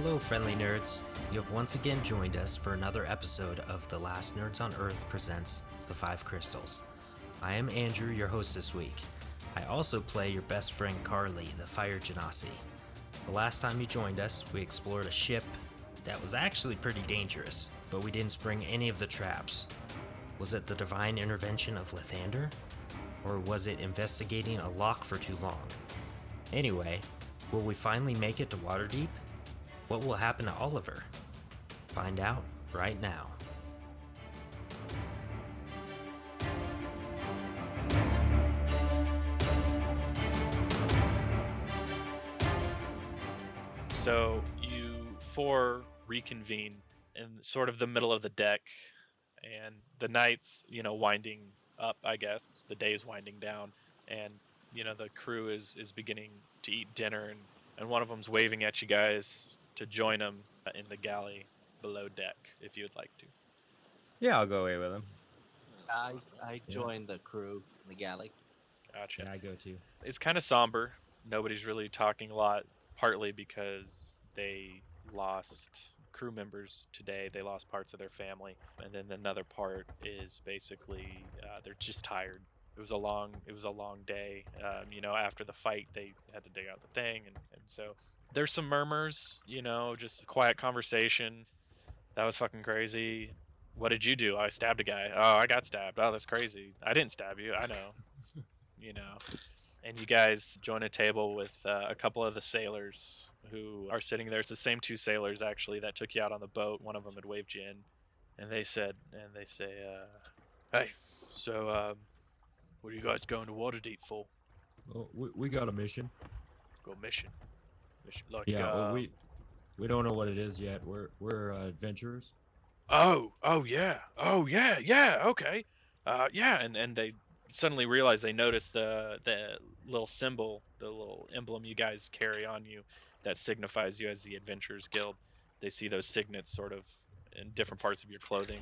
Hello, friendly nerds. You have once again joined us for another episode of The Last Nerds on Earth presents The Five Crystals. I am Andrew, your host this week. I also play your best friend Carley, the Fire Genasi. The last time you joined us, we explored a ship that was actually pretty dangerous, but we didn't spring any of the traps. Was it the divine intervention of Lathander? Or was it investigating a lock for too long? Anyway, will we finally make it to Waterdeep? What will happen to Oliver? Find out right now. So you four reconvene in sort of the middle of the deck, and the night's, winding up, I guess. The day's winding down, and, the crew is beginning to eat dinner, and one of them's waving at you guys to join them in the galley below deck, if you would like to. Yeah, I'll go away with him. I joined the crew in the galley. Gotcha. Yeah, I go too. It's kind of somber. Nobody's really talking a lot, partly because they lost crew members today. They lost parts of their family, and then another part is basically they're just tired. It was a long day. After the fight, they had to dig out the thing, and so there's some murmurs. Just quiet conversation. That was fucking crazy. What did you do? I stabbed a guy. Oh, I got stabbed. Oh, that's crazy. I didn't stab you. I know. And you guys join a table with a couple of the sailors who are sitting there. It's the same two sailors, actually, that took you out on the boat. One of them had waved you in. And they say, hey, so what are you guys going to Waterdeep for? Well, we got a mission. Go mission. Like, we don't know what it is yet. We're adventurers. Oh yeah, okay. And they suddenly realize they notice the little symbol, the little emblem you guys carry on you that signifies you as the Adventurers Guild. They see those signets sort of in different parts of your clothing,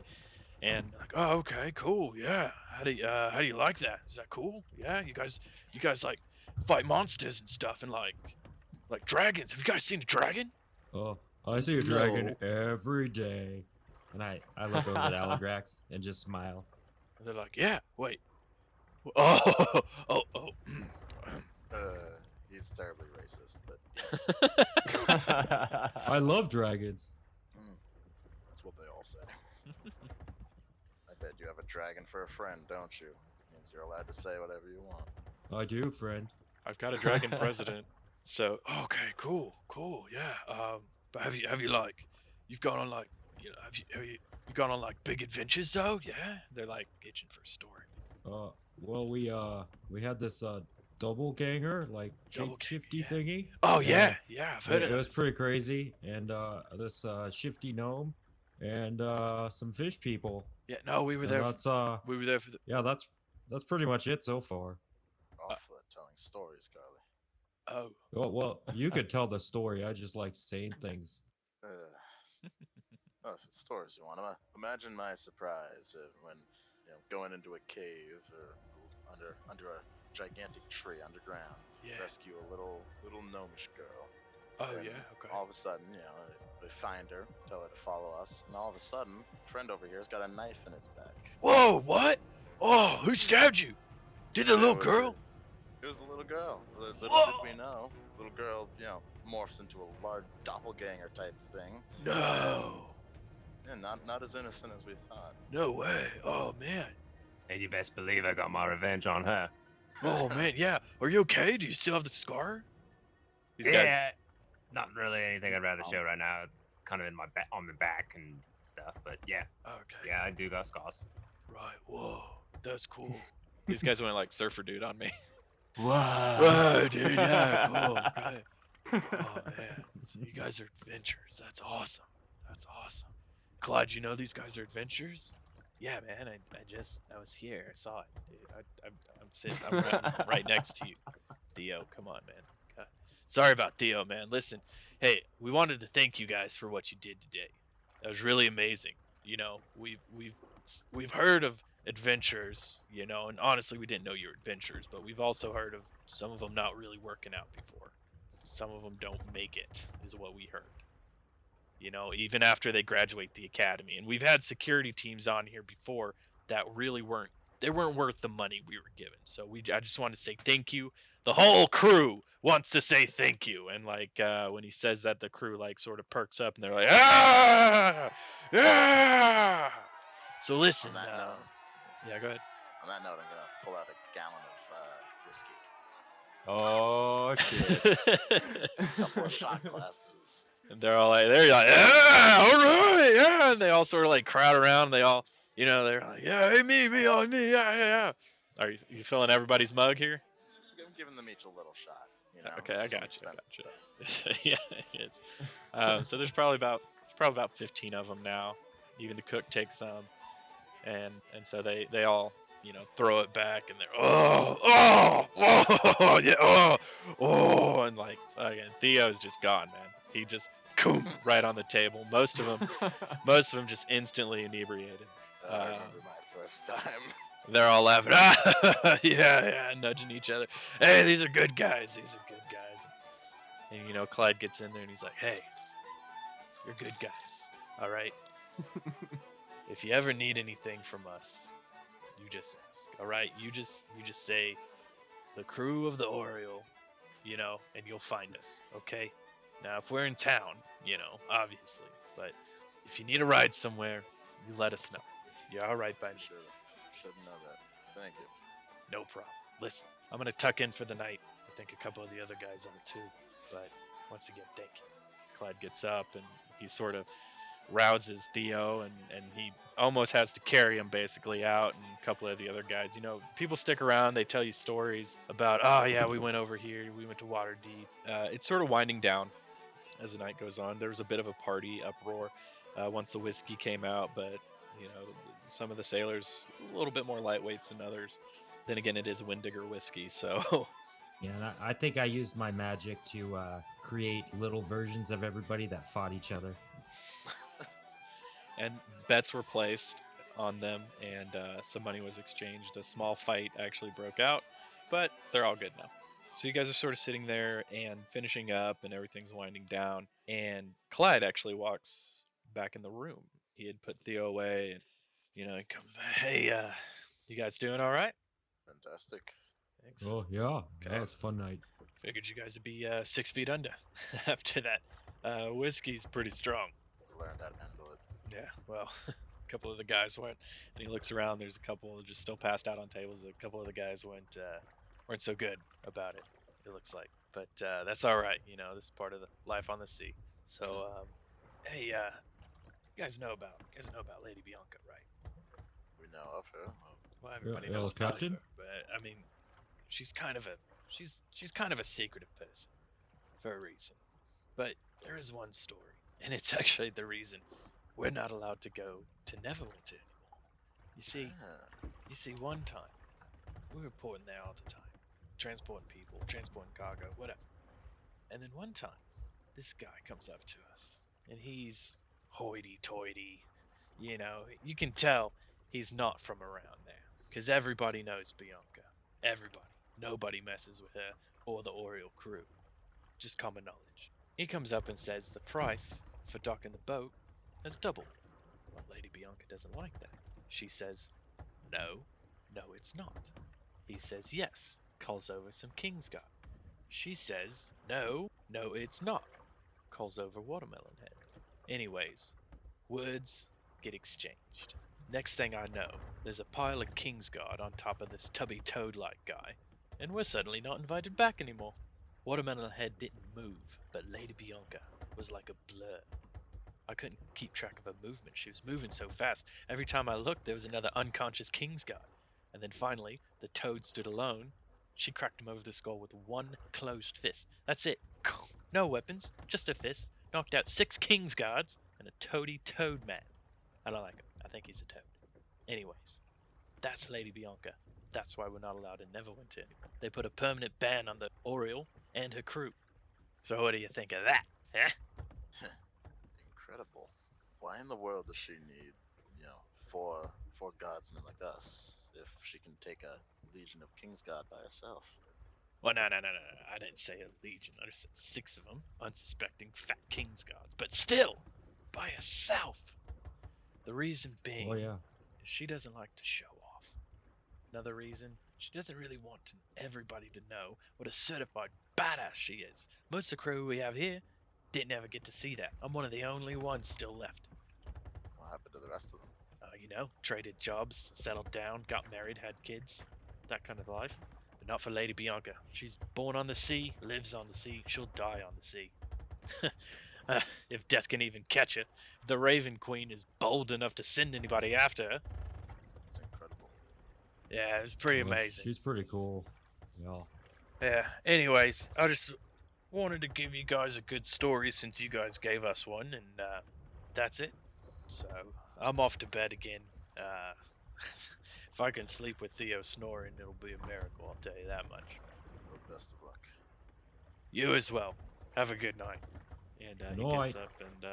and like, oh, okay, cool, yeah. How do you like that? Is that cool? Yeah, you guys like fight monsters and stuff, and like dragons. Have you guys seen a dragon? Oh, I see a dragon every day. And I look over at Aligrax and just smile. And they're like, yeah, wait. Oh. He's terribly racist, but I love dragons. That's what they all say. I bet you have a dragon for a friend, don't you? Means you're allowed to say whatever you want. I do, friend. I've got a dragon president. So, okay, cool, yeah. But have you like, you've gone on like, have you gone on like big adventures though? Yeah. They're like itching for a story. Well, we had this doppelganger, like shifty thingy. Oh yeah, I've heard it. It was pretty crazy, and this shifty gnome, and some fish people. Yeah, no, we were there. We were there for the. Yeah, that's pretty much it so far. Off telling stories, Carley. Oh. Well, you could tell the story. I just like saying things. If it's stories you want to imagine my surprise when going into a cave or under a gigantic tree underground, rescue a little gnomish girl. Oh and yeah, okay. All of a sudden, they find her, tell her to follow us, and all of a sudden, a friend over here's got a knife in his back. Whoa, what? Oh, who stabbed you? Did the little girl? It was the little girl. Little did we know, little girl, morphs into a large doppelganger type thing. No. Yeah, not as innocent as we thought. No way. Oh man. And you best believe I got my revenge on her. Oh man, yeah. Are you okay? Do you still have the scar? Yeah, not really anything I'd rather show right now. Kind of in on the back and stuff, but yeah. Okay. Yeah, I do got scars. Right. Whoa, that's cool. These guys went like surfer dude on me. Whoa, dude. Yeah, cool. Right. Oh man, so you guys are adventurers. That's awesome. Glad you know these guys are adventurers. Yeah, man. I was here. I saw it, dude. I'm sitting. I'm right next to you, Theo. Come on, man. God. Sorry about Theo, man. Listen, hey, we wanted to thank you guys for what you did today. That was really amazing. We've heard of adventures, and honestly, we didn't know you were adventurers, but we've also heard of some of them not really working out before. Some of them don't make it, is what we heard. you know, even after they graduate the academy. And we've had security teams on here before that really weren't worth the money we were given. So I just want to say thank you. The whole crew wants to say thank you. And like when he says that, the crew like sort of perks up and they're like, ah, ah. So listen, On that note, yeah, go ahead. on that note, I'm gonna pull out a gallon of whiskey, Oh shit! a couple of shot glasses. And they're like, yeah, all right, yeah. And they all sort of like crowd around. They all, you know, they're like, yeah, hey, me, yeah, yeah. Are you filling everybody's mug here? I'm giving them each a little shot. You know, Okay, I some got you. expensive stuff. Yeah, it is. So there's probably about 15 of them now. Even the cook takes some, and so they all, you know, throw it back, and they're yeah, and like fucking Theo's just gone, man. He just right on the table. Most of them just instantly inebriated. I remember my first time. They're all laughing, yeah, nudging each other. Hey, these are good guys. And you know, Clyde gets in there and he's like, hey, you're good guys, all right? If you ever need anything from us, you just ask, all right? You just say, the crew of the Oriole, you know, and you'll find us, okay? Now, if we're in town, you know, obviously, but if you need a ride somewhere, you let us know. You're all right by me. Should know that. Thank you. No problem. Listen, I'm gonna tuck in for the night. I think a couple of the other guys are too. But once again, thank you. Clyde gets up and he sort of rouses Theo and he almost has to carry him basically out, and a couple of the other guys. You know, people stick around, they tell you stories about, oh yeah, we went over here, we went to Waterdeep. It's sort of winding down as the night goes on. There was a bit of a party uproar once the whiskey came out, but you know, some of the sailors a little bit more lightweights than others. Then again, it is Windigger whiskey, so Yeah, and I think I used my magic to create little versions of everybody that fought each other. and bets were placed on them, and some money was exchanged. A small fight actually broke out, but they're all good now. So you guys are sort of sitting there and finishing up, and everything's winding down. And Clyde actually walks back in the room. He had put Theo away, and you know, he comes, hey, you guys doing all right? Fantastic. Thanks. Oh yeah, Okay. it's a fun night. Figured you guys would be 6 feet under after that. Whiskey's pretty strong. Learned how to handle it. Yeah, well, a couple of the guys went, and he looks around. There's a couple just still passed out on tables. A couple of the guys weren't so good about it. It looks like, but that's all right. You know, this is part of the life on the sea. So, hey, you guys know about Lady Bianca, right? We know of her. Well, everybody Yeah, knows about Captain? her, but I mean, she's kind of a secretive person for a reason. But there is one story, and it's actually the reason we're not allowed to go to Neverwinter anymore. You see, one time we were porting there all the time, transporting people, transporting cargo, whatever. And then one time, this guy comes up to us, and he's hoity-toity. You know, you can tell he's not from around there, because everybody knows Bianca. Everybody. Nobody messes with her or the Oriole crew. Just common knowledge. He comes up and says the price for docking the boat has doubled. Well, Lady Bianca doesn't like that. She says, no, it's not. He says yes, calls over some Kingsguard. She says, no, it's not. Calls over Watermelon Head. Anyways, words get exchanged. Next thing I know, there's a pile of Kingsguard on top of this tubby toad-like guy, and we're suddenly not invited back anymore. Watermelon Head didn't move, but Lady Bianca was like a blur. I couldn't keep track of her movement. She was moving so fast. Every time I looked, there was another unconscious Kingsguard. And then finally, the toad stood alone. She cracked him over the skull with one closed fist. That's it. No weapons, just a fist. Knocked out 6 Kingsguards and a toady toad man. I don't like him. I think he's a toad. Anyways, that's Lady Bianca. That's why we're not allowed in Neverwinter anymore. They put a permanent ban on the Oriole and her crew. So what do you think of that, huh? Incredible. Why in the world does she need, four guardsmen like us if she can take a legion of Kingsguard by herself? Well, no. I didn't say a legion. I just said 6 of them, unsuspecting fat Kingsguards. But still, by herself. The reason being, Oh yeah. is she doesn't like to show off. Another reason, she doesn't really want everybody to know what a certified badass she is. Most of the crew we have here didn't ever get to see that. I'm one of the only ones still left. What happened to the rest of them? Traded jobs, settled down, got married, had kids, that kind of life. But not for Lady Bianca. She's born on the sea, lives on the sea, she'll die on the sea. If death can even catch her, if the Raven Queen is bold enough to send anybody after her. It's incredible. Yeah, it's pretty Well, amazing. She's pretty cool. Yeah. Yeah, anyways, I just wanted to give you guys a good story since you guys gave us one, and that's it. So, I'm off to bed again. Uh, if I can sleep with Theo snoring, it'll be a miracle, I'll tell you that much. Well, best of luck. You as well. Have a good night. And he Night. gets up and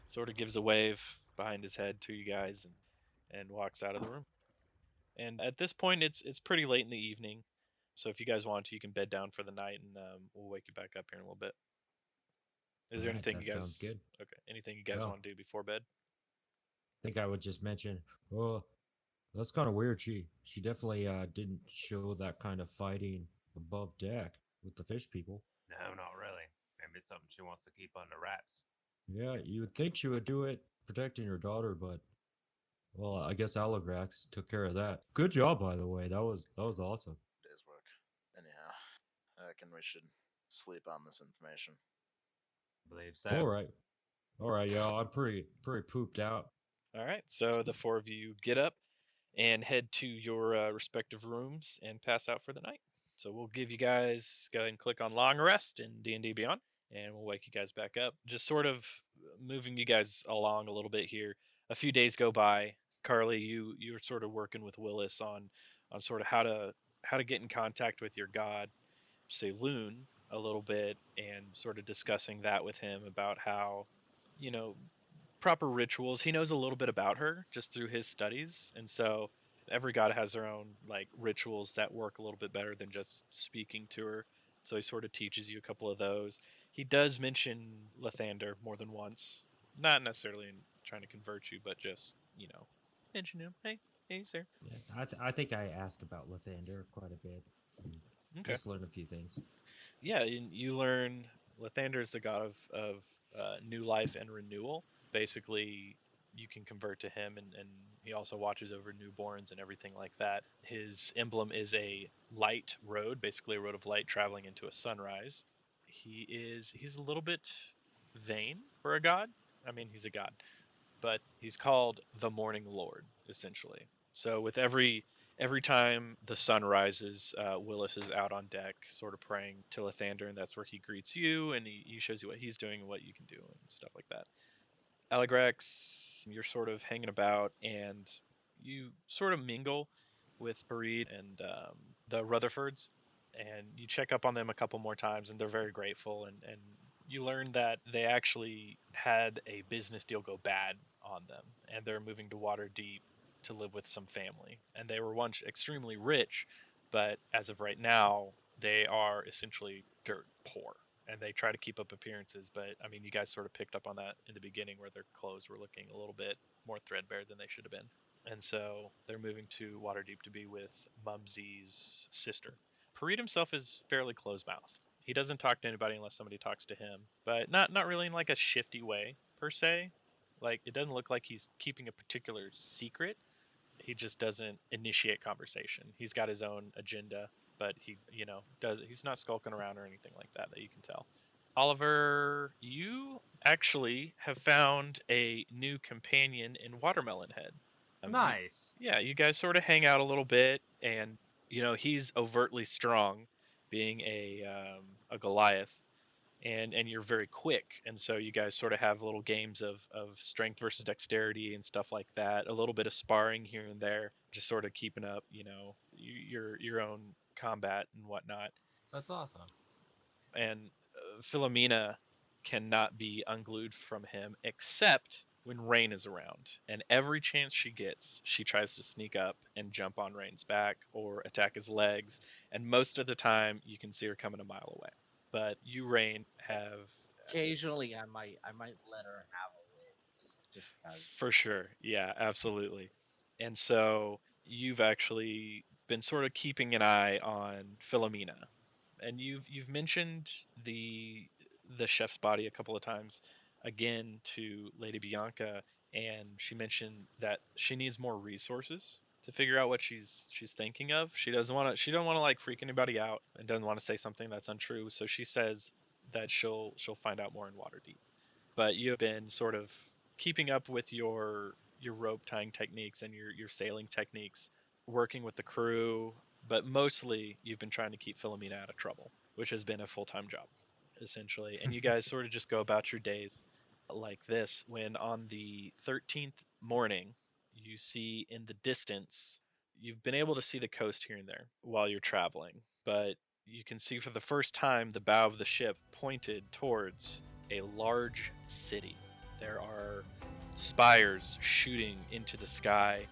sort of gives a wave behind his head to you guys and walks out of the room. And at this point, it's pretty late in the evening. So if you guys want to, you can bed down for the night, and we'll wake you back up here in a little bit. Is there Alright, anything you that guys? sounds good. Okay. Anything you guys Yeah. want to do before bed? I think I would just mention, oh, that's kind of weird. She definitely didn't show that kind of fighting above deck with the fish people. No, not really. Maybe it's something she wants to keep under wraps. Yeah, you would think she would do it protecting her daughter, but well, I guess Aligrax took care of that. Good job, by the way. That was awesome. Day's work. Anyhow, I reckon we should sleep on this information. I believe so. All right, yeah, I'm pretty pooped out. All right. So the four of you get up and head to your respective rooms and pass out for the night. So we'll give you guys go ahead and click on long rest in D&D Beyond, and we'll wake you guys back up. Just sort of moving you guys along a little bit here. A few days go by. Carley, you're sort of working with Willis on sort of how to get in contact with your god, say Loon, a little bit, and sort of discussing that with him about how, you know, proper rituals. He knows a little bit about her just through his studies, and so every god has their own like rituals that work a little bit better than just speaking to her. So he sort of teaches you a couple of those. He does mention Lathander more than once, not necessarily in trying to convert you, but just mention him. Hey, he's there. Yeah, I think I asked about Lathander quite a bit. Okay. Just learned a few things. Yeah, you learn Lathander is the god of new life and renewal. Basically, you can convert to him, and he also watches over newborns and everything like that. His emblem is a light road, basically a road of light traveling into a sunrise. He's a little bit vain for a god. I mean, he's a god, but he's called the Morning Lord, essentially. So with every time the sun rises, Willis is out on deck, sort of praying to Lathander, and that's where he greets you, and he shows you what he's doing and what you can do, and stuff like that. Aligrax, you're sort of hanging about, and you sort of mingle with Fareed and the Rutherfords, and you check up on them a couple more times, and they're very grateful, and you learn that they actually had a business deal go bad on them, and they're moving to Waterdeep to live with some family. And they were once extremely rich, but as of right now, they are essentially dirt poor. And they try to keep up appearances, but I mean, you guys sort of picked up on that in the beginning where their clothes were looking a little bit more threadbare than they should have been. And so they're moving to Waterdeep to be with Mumsy's sister. Fareed himself is fairly closed-mouthed. He doesn't talk to anybody unless somebody talks to him, but not really in like a shifty way per se. Like it doesn't look like he's keeping a particular secret. He just doesn't initiate conversation. He's got his own agenda, but he's not skulking around or anything like that you can tell. Oliver, you actually have found a new companion in Watermelon Head. Nice. Yeah, you guys sort of hang out a little bit, and he's overtly strong, being a Goliath, and you're very quick, and so you guys sort of have little games of strength versus dexterity and stuff like that. A little bit of sparring here and there, just sort of keeping up, your own combat and whatnot. That's awesome. And Philomena cannot be unglued from him except when Rain is around. And every chance she gets, she tries to sneak up and jump on Rain's back or attack his legs. And most of the time, you can see her coming a mile away. But you, Rain, have Occasionally, I might let her have a win. just because. For sure. Yeah, absolutely. And so you've actually been sort of keeping an eye on Philomena. And you've mentioned the chef's body a couple of times again to Lady Bianca, and she mentioned that she needs more resources to figure out what she's thinking of. She don't want to like freak anybody out and doesn't want to say something that's untrue, so she says that she'll find out more in Waterdeep. But you've been sort of keeping up with your rope tying techniques and your sailing techniques, working with the crew, but mostly you've been trying to keep Philomena out of trouble, which has been a full-time job essentially. And you guys sort of just go about your days like this when on the 13th morning you see in the distance, you've been able to see the coast here and there while you're traveling, but you can see for the first time the bow of the ship pointed towards a large city. There are spires shooting into the sky,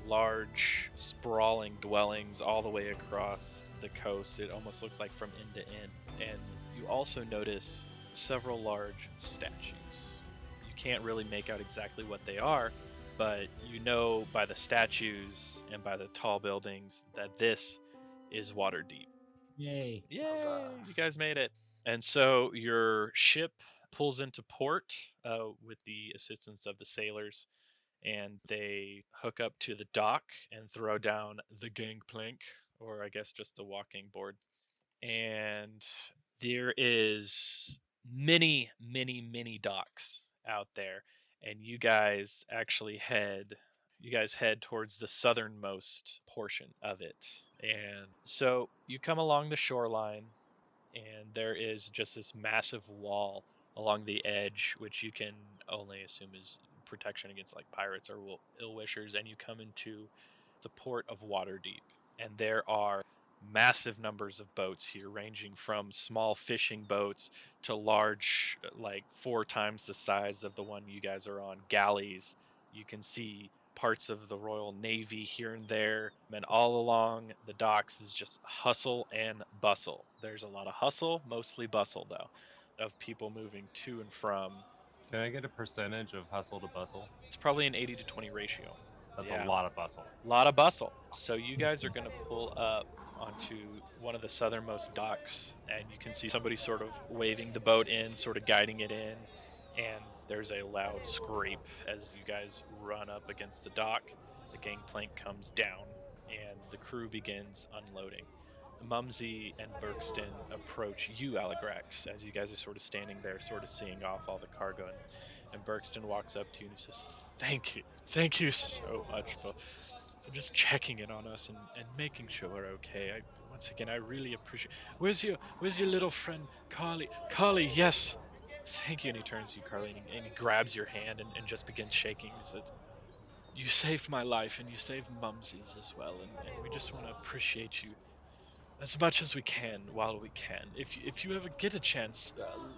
large, sprawling dwellings all the way across the coast. It almost looks like from end to end. And you also notice several large statues. You can't really make out exactly what they are, but you know by the statues and by the tall buildings that this is Waterdeep. Yay. Yay! Huzzah. You guys made it. And so your ship pulls into port with the assistance of the sailors, and they hook up to the dock and throw down the gangplank, or I guess just the walking board. And there is many docks out there, and you guys head towards the southernmost portion of it. And so you come along the shoreline, and there is just this massive wall along the edge, which you can only assume is protection against like pirates or ill wishers. And you come into the port of Waterdeep, and there are massive numbers of boats here, ranging from small fishing boats to large, like 4 times the size of the one you guys are on, galleys. You can see parts of the Royal Navy here and there, and all along the docks is just hustle and bustle. There's a lot of hustle, mostly bustle though, of people moving to and from. Can I get a percentage of hustle to bustle? It's probably an 80 to 20 ratio. That's Yeah. a lot of bustle. A lot of bustle. So you guys are going to pull up onto one of the southernmost docks, and you can see somebody sort of waving the boat in, sort of guiding it in, and there's a loud scrape as you guys run up against the dock. The gangplank comes down, and the crew begins unloading. Mumsy and Berkston approach you, Aligrax, as you guys are sort of standing there, sort of seeing off all the cargo, and Berkston walks up to you and he says, thank you so much for just checking in on us and making sure we're okay. Once again, I really appreciate. Where's your little friend Carley? Carley, yes. Thank you. And he turns to you, Carley, and he grabs your hand and just begins shaking. He says, "You saved my life, and you saved Mumsy's as well, and we just want to appreciate you as much as we can while we can. If you ever get a chance,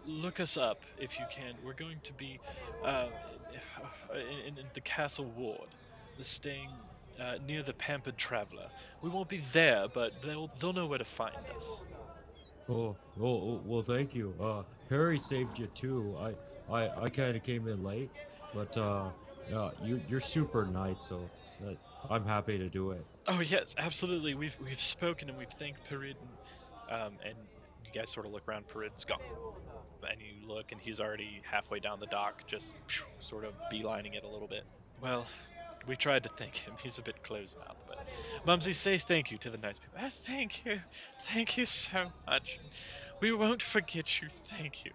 look us up if you can. We're going to be uh, in the castle ward, staying near the Pampered Traveler. We won't be there, but they'll know where to find us." Well, thank you. Perry saved you too. I kind of came in late, but you're super nice, so uh, I'm happy to do it. Oh yes, absolutely. We've spoken and we've thanked Perid, and you guys sort of look around. Perid's gone, and you look, and he's already halfway down the dock, just sort of beelining it a little bit. Well, we tried to thank him. He's a bit closed-mouthed, but Mumsy, say thank you to the nice people. Thank you so much. We won't forget you. Thank you.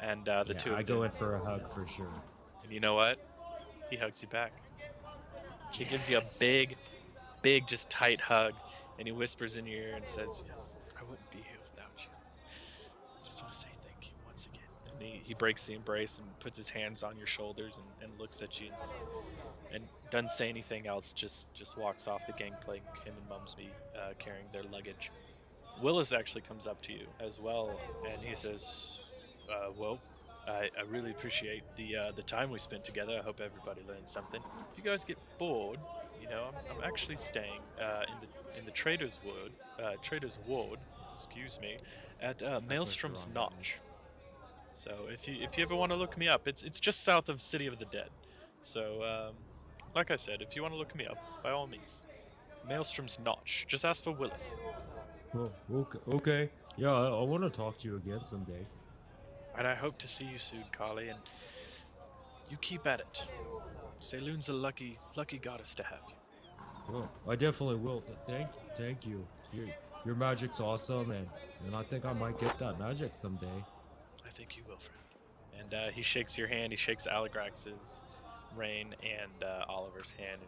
And the Yeah, two I of go them, in for a hug for sure. and you know what? He hugs you back. He gives you a Yes. big, just tight hug, and he whispers in your ear and says, "I wouldn't be here without you. I just want to say thank you once again." And he breaks the embrace and puts his hands on your shoulders and looks at you and doesn't say anything else. Just walks off the gangplank. Him and Mumsby carrying their luggage. Willis actually comes up to you as well, and he says, "Well, I really appreciate the time we spent together. I hope everybody learned something. If you guys get bored, I'm actually staying in the Trader's Ward, excuse me, at Maelstrom's wrong, Notch. So if you ever want to look me up, it's just south of City of the Dead. So like I said, if you want to look me up, by all means. Maelstrom's Notch. Just ask for Willis. Oh, okay. Yeah, I want to talk to you again someday. And I hope to see you soon, Carley, and you keep at it. Saloon's a lucky goddess to have you. Well, I definitely will. Thank you. Your magic's awesome, and I think I might get that magic someday. I think you will, friend. And he shakes your hand. He shakes Aligrax's, Rain, and Oliver's hand,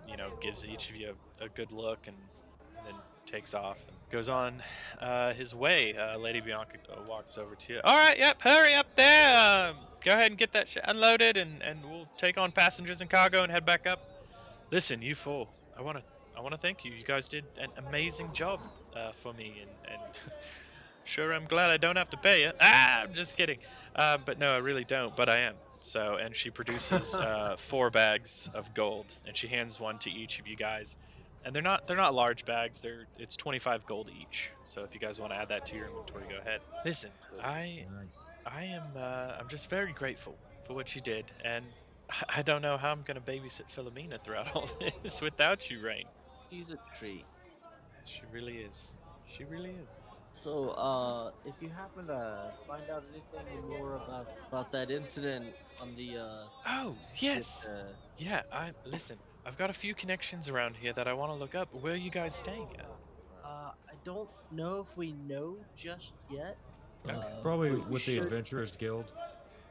and gives each of you a good look, and then takes off and goes on his way. Lady Bianca walks over to you. All right, yep, hurry up there. Go ahead and get that shit unloaded, and we'll take on passengers and cargo and head back up. Listen, you four, I want to thank you. You guys did an amazing job for me, and sure, I'm glad I don't have to pay you. I'm just kidding. But no, I really don't. But I am. So, and she produces 4 bags of gold, and she hands one to each of you guys. And they're not large bags. It's 25 gold each. So if you guys want to add that to your inventory, go ahead. Listen, Nice. I'm just very grateful for what you did, and I don't know how I'm gonna babysit Philomena throughout all this without you, Rain. She's a treat. She really is. She really is. So, if you happen to find out anything more about that incident on the Oh, yes. with, Listen. I've got a few connections around here that I want to look up. Where are you guys staying at? I don't know if we know just yet. Probably but we with the should- Adventurers Guild,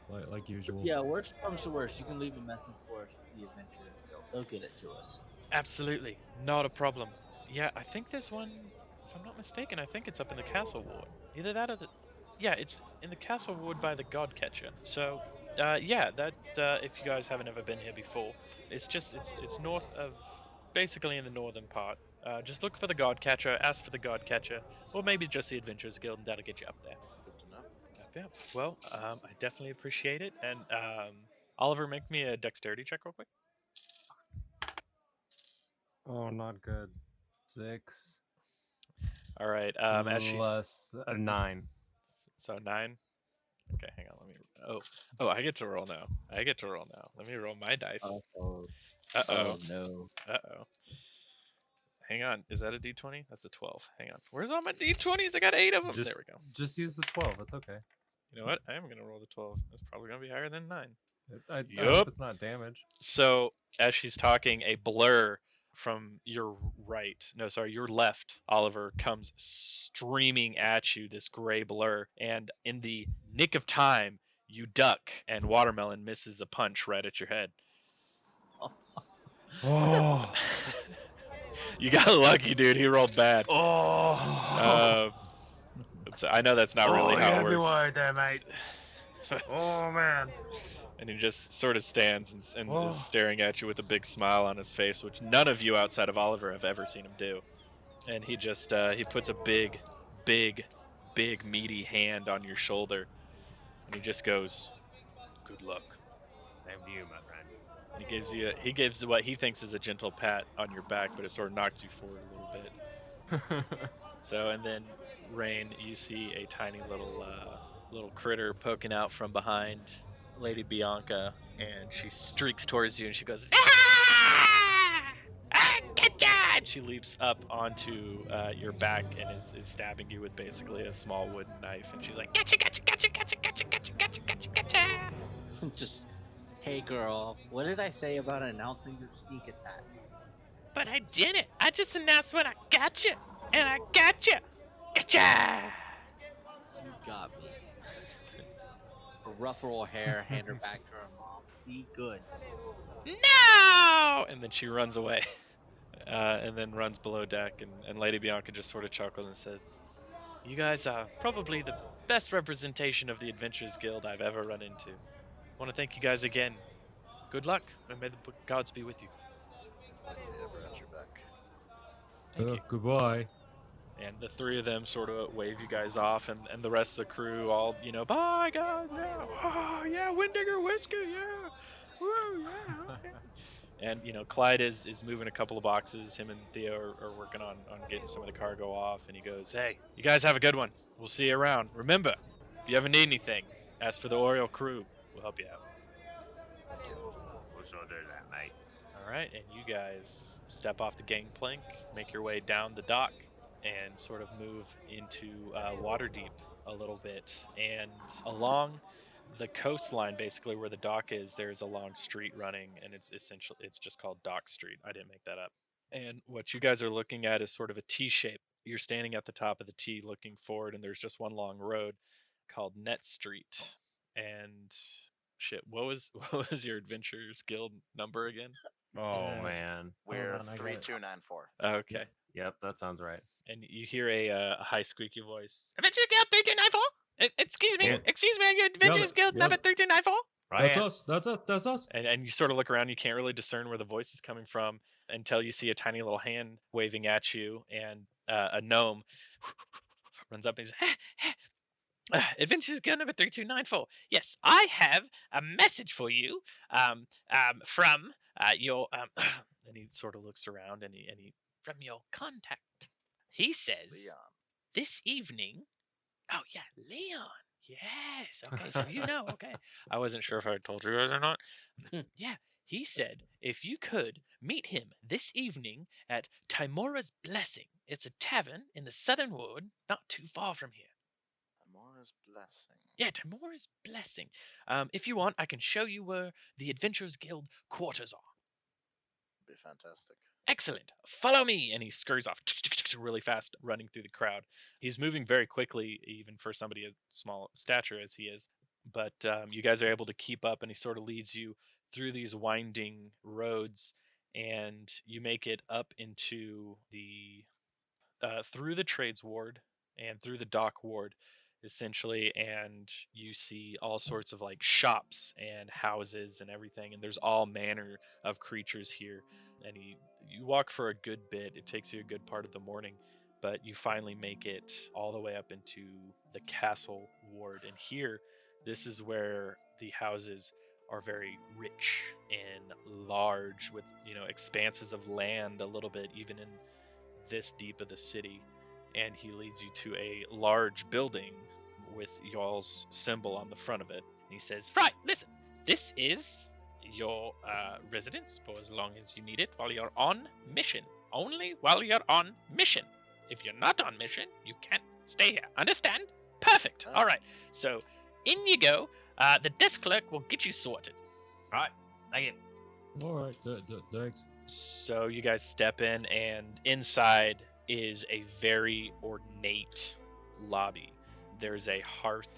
like usual. Yeah, worst comes to worst, you can leave a message for us with the Adventurers Guild. They'll get it to us. Absolutely, not a problem. Yeah, I think there's one. If I'm not mistaken, I think it's up in the Castle Ward. Either that or the. Yeah, it's in the Castle Ward by the Godcatcher. So, yeah, that if you guys haven't ever been here before, it's north of, basically in the northern part. Just look for the Godcatcher, ask for the Godcatcher, or maybe just the Adventurers Guild, and that'll get you up there. Good to know. Yeah. Well, I definitely appreciate it, and Oliver, make me a dexterity check real quick. Oh, not good. 6 All right. As she's plus a 9. so 9. Okay, hang on. Let me. Oh, I get to roll now. Let me roll my dice. Oh, Uh-oh. no. Uh-oh. Hang on. Is that a D20? That's a 12. Hang on. Where's all my D20s? I got 8 of them. There we go. Just use the 12. It's okay. You know what? I am going to roll the 12. It's probably going to be higher than 9. I Yup. hope it's not damage. So, as she's talking, a blur from your left, Oliver, comes streaming at you, this gray blur. And in the nick of time, you duck, and Watermelon misses a punch right at your head. Oh. You got lucky, dude. He rolled bad. Oh. I know that's not really how it works. Right there, mate. Oh, man. And he just sort of stands and is staring at you with a big smile on his face, which none of you outside of Oliver have ever seen him do. And he just he puts a big meaty hand on your shoulder, and he just goes, "Good luck." Same to you, my friend. And he gives what he thinks is a gentle pat on your back, but it sort of knocks you forward a little bit. So, and then Rain, you see a tiny little critter poking out from behind Lady Bianca, and she streaks towards you, and she goes, "Ah! Ah, get ya!" And she leaps up onto your back and is stabbing you with basically a small wooden knife, and she's like, "Gotcha, gotcha, gotcha, gotcha, gotcha, gotcha, gotcha, gotcha, gotcha." Just, hey girl, what did I say about announcing your sneak attacks? But I didn't. I just announced when I gotcha, and I gotcha. Gotcha! You got me. Her rough roll hair, hand her back to her mom. Be good. No! And then she runs away. And then runs below deck, and Lady Bianca just sort of chuckled and said, "You guys are probably the best representation of the Adventurers Guild I've ever run into. I want to thank you guys again. Good luck, and may the gods be with you." Like they ever at your back. Thank you. Goodbye. And the 3 of them sort of wave you guys off, and the rest of the crew all, "Bye, guys, yeah, oh, yeah, Windigger whiskey, yeah, woo, yeah, okay." And, Clyde is moving a couple of boxes. Him and Theo are working on getting some of the cargo off, and he goes, "Hey, you guys have a good one. We'll see you around. Remember, if you ever need anything, As for the Oriole crew, we'll help you out. We'll sure do that, mate. All right, and you guys step off the gangplank, make your way down the dock, and sort of move into Waterdeep a little bit. And along the coastline, basically where the dock is, there's a long street running, and it's just called Dock Street. I didn't make that up. And what you guys are looking at is sort of a T shape. You're standing at the top of the T looking forward, and there's just one long road called Net Street. And shit, what was your Adventurers Guild number again? Oh, Yeah. man. We're on, I got it. 3294. Okay. Yep, that sounds right. And you hear a high squeaky voice. Adventurers Guild 3294. Excuse me, Yeah. excuse me, your Adventurers Guild number 3294. Right. That's us. And you sort of look around. You can't really discern where the voice is coming from until you see a tiny little hand waving at you, and a gnome runs up and says, Adventures Guild number 3294. Yes, I have a message for you from your and he sort of looks around and he from your contact. He says Leon. this evening. Oh yeah, Leon. Yes. Okay, so you know. Okay, I wasn't sure if I had told you guys or not. Yeah, he said if you could meet him this evening at Timora's Blessing. It's a tavern in the Southern Wood, not too far from here. Amora's Blessing. Yeah, Timora's Blessing. If you want, I can show you where the Adventurers Guild quarters are. Be fantastic. Excellent. Follow me. And he scurries off really fast, running through the crowd. He's moving very quickly, even for somebody as small stature as he is. But you guys are able to keep up, and he sort of leads you through these winding roads, and you make it up into the through the trades ward and through the dock ward, essentially, and you see all sorts of like shops and houses and everything, and there's all manner of creatures here. And you walk for a good bit. It takes you a good part of the morning, but you finally make it all the way up into the castle ward. And here, this is where the houses are very rich and large, with expanses of land a little bit even in this deep of the city. And he leads you to a large building with y'all's symbol on the front of it. And he says, right, listen, this is your residence for as long as you need it while you're on mission. Only while you're on mission. If you're not on mission, you can't stay here. Understand? Perfect. All right. So in you go. The desk clerk will get you sorted. Right. Thank you. All right, thanks. So you guys step in, and inside is a very ornate lobby. There's a hearth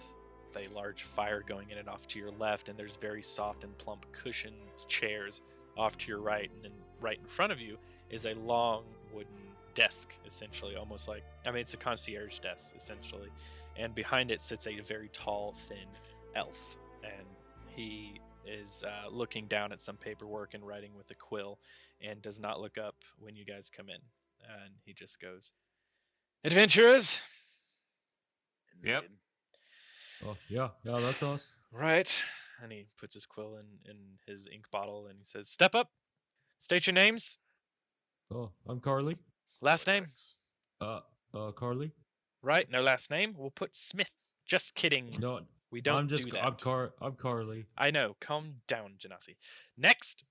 with a large fire going in it off to your left, and there's very soft and plump cushioned chairs off to your right, and then right in front of you is a long wooden desk, essentially, almost like, it's a concierge desk, essentially. And behind it sits a very tall, thin elf, and he is looking down at some paperwork and writing with a quill, and does not look up when you guys come in. And he just goes, Adventurers! Yep. Indeed. Oh yeah, that's us. Right. And he puts his quill in his ink bottle, and he says, step up. State your names. Oh, I'm Carley. Last name. Carley. Right, no last name. We'll put Smith. Just kidding. No, We don't do that. I'm Carley. I know. Calm down, Genasi. Next.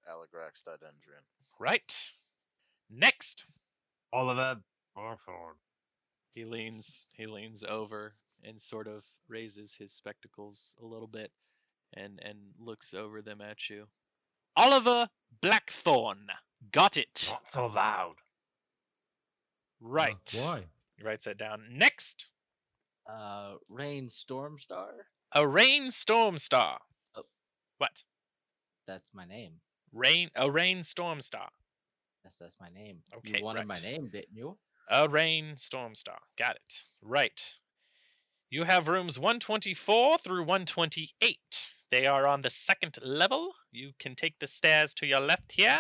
Aligrax Dendrian. Right. Next. Oliver Barford. He leans over and sort of raises his spectacles a little bit and looks over them at you. Oliver Blackthorn. Got it. Not so loud. Right. Why? He writes that down. Next. Rain Stormstar. A Rain Stormstar. Oh. What? That's my name. A Rain Stormstar. Yes, that's my name. Okay, You wanted my right. name, didn't you? A Rain Stormstar. Got it. Right. You have rooms 124 through 128. They are on the second level. You can take the stairs to your left here,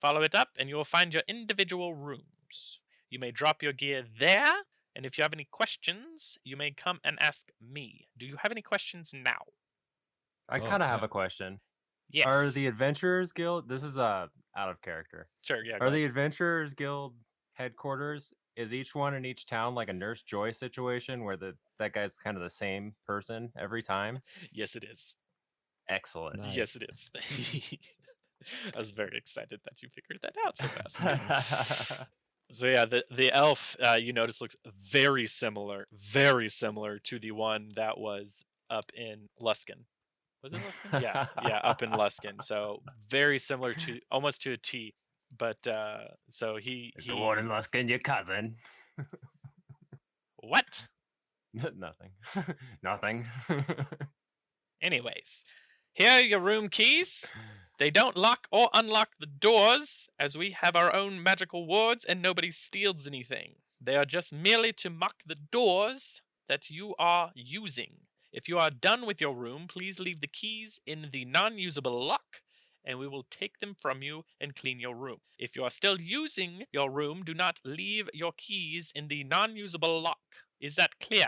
follow it up, and you will find your individual rooms. You may drop your gear there, and if you have any questions, you may come and ask me. Do you have any questions now? I kind of have a question. Yes. Are the Adventurers Guild? This is out of character. Sure, yeah. Are the Adventurers Guild headquarters Is each one in each town like a Nurse Joy situation where that guy's kind of the same person every time? Yes, it is. Excellent. Nice. Yes, it is. I was very excited that you figured that out so fast. Okay. So yeah, the elf you notice looks very similar to the one that was up in Luskin. Was it Luskin? Yeah, up in Luskin. So very similar to almost to a T. But so he Is the one in Luskin your cousin? What? Nothing. Nothing. Anyways, here are your room keys. They don't lock or unlock the doors, as we have our own magical wards and nobody steals anything. They are just merely to mark the doors that you are using. If you are done with your room, please leave the keys in the non-usable lock, and we will take them from you and clean your room. If you are still using your room, do not leave your keys in the non-usable lock. Is that clear?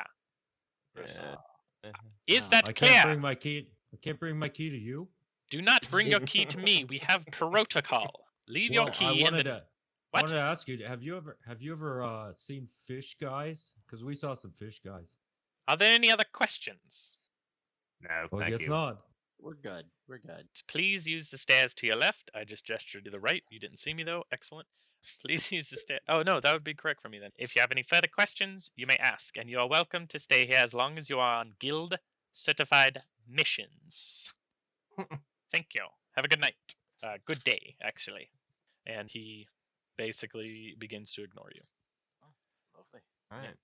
Is that I clear? can't bring my key. I can't bring my key to you. Do not bring your key to me. We have protocol. Leave your key I in wanted the... to. What? I wanted to ask you. Have you ever seen fish guys? Because we saw some fish guys. Are there any other questions? No, Well, I thank guess you. not. We're good. We're good. Please use the stairs to your left. I just gestured to the right. You didn't see me though. Excellent. Please use the stair. Oh no, that would be correct for me then. If you have any further questions, you may ask, and you are welcome to stay here as long as you are on guild certified missions. Thank you. Have a good night. Good day, actually. And he basically begins to ignore you. Lovely. All right.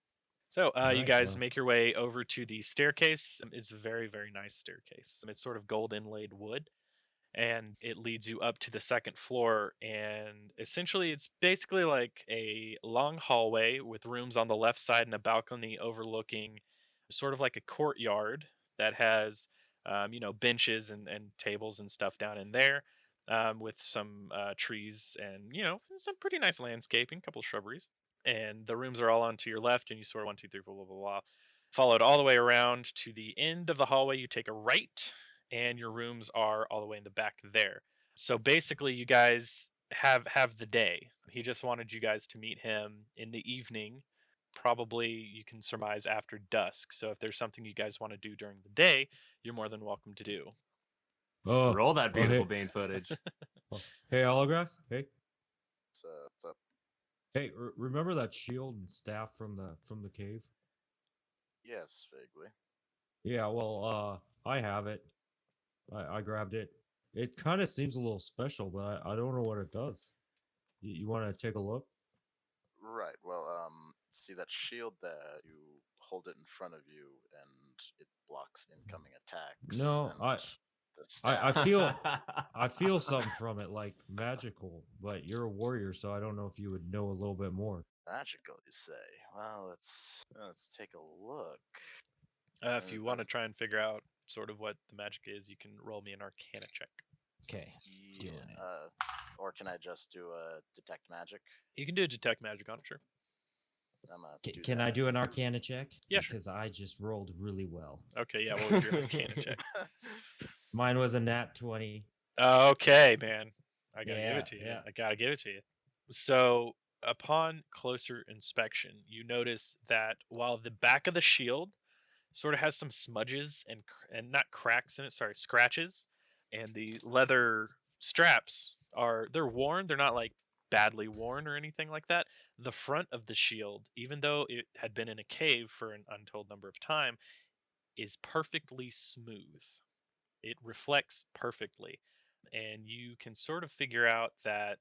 So you Alright, guys well. make your way over to the staircase. It's a very, very nice staircase. It's sort of gold inlaid wood, and it leads you up to the second floor. And essentially, it's basically like a long hallway with rooms on the left side and a balcony overlooking sort of like a courtyard that has, benches and tables and stuff down in there, with some trees and some pretty nice landscaping, a couple of shrubberies. And the rooms are all on to your left, and you sort of 1, 2, 3, 4, blah blah blah. Followed all the way around to the end of the hallway, you take a right, and your rooms are all the way in the back there. So basically, you guys have the day. He just wanted you guys to meet him in the evening. Probably you can surmise after dusk. So if there's something you guys want to do during the day, you're more than welcome to do. Oh, Roll that beautiful hey, bean footage. hey, Aligrax. Hey, What's up? hey. Remember that shield and staff from the cave? Yes, vaguely. Yeah. Well, I have it. I grabbed it. It kind of seems a little special, but I don't know what it does. You want to take a look? Right. Well, see that shield there? You hold it in front of you, and it blocks incoming attacks. No, and the I staff. I feel something from it, like magical. But you're a warrior, so I don't know if you would know a little bit more. Magical, you say? Well, let's take a look. If you want to try and figure out sort of what the magic is, you can roll me an Arcana check. Okay. Yeah. Or can I just do a detect magic? You can do a detect magic on it, sure. Can I do an Arcana check? Yeah, sure. Because I just rolled really well. Okay, yeah. What was your Arcana check? Mine was a nat 20. Okay, man. I gotta give Yeah, it to you. yeah. I gotta give it to you. So, upon closer inspection, you notice that while the back of the shield sort of has some smudges and not cracks in it, sorry, scratches, and the leather straps they're worn. They're not like badly worn or anything like that. The front of the shield, even though it had been in a cave for an untold number of time, is perfectly smooth. It reflects perfectly, and you can sort of figure out that,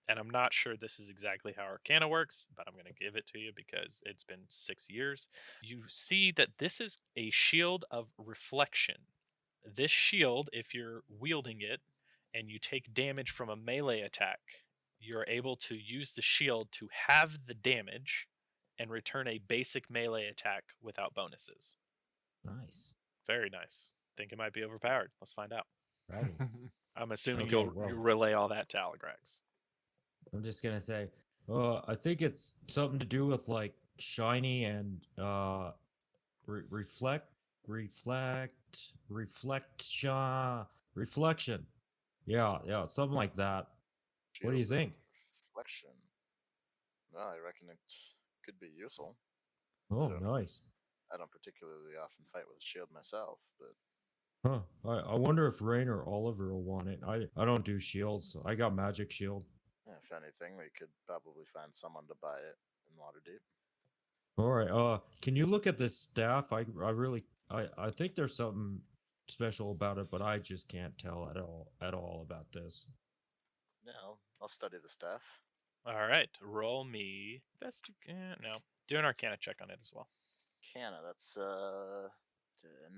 and I'm not sure this is exactly how Arcana works, but I'm going to give it to you because it's been 6 years. You see that this is a shield of reflection. This shield, if you're wielding it and you take damage from a melee attack, you're able to use the shield to have the damage and return a basic melee attack without bonuses. Nice. Very nice. Think it might be overpowered. Let's find out. Righty. I'm assuming Okay, you'll relay all that to Aligrax. I'm just gonna say, I think it's something to do with like shiny and reflection. Yeah, something like that. What do you Shield of think? Reflection. Well, I reckon it could be useful. Oh, don't- nice. I don't particularly often fight with a shield myself, but Huh. I wonder if Rain or Oliver will want it. I don't do shields. I got magic shield. if anything, we could probably find someone to buy it in Waterdeep. All right. Can you look at this staff? I think there's something special about it, but I just can't tell at all about this. Yeah, I'll study the staff. All right, roll me. No, do an Arcana check on it as well. Canna, that's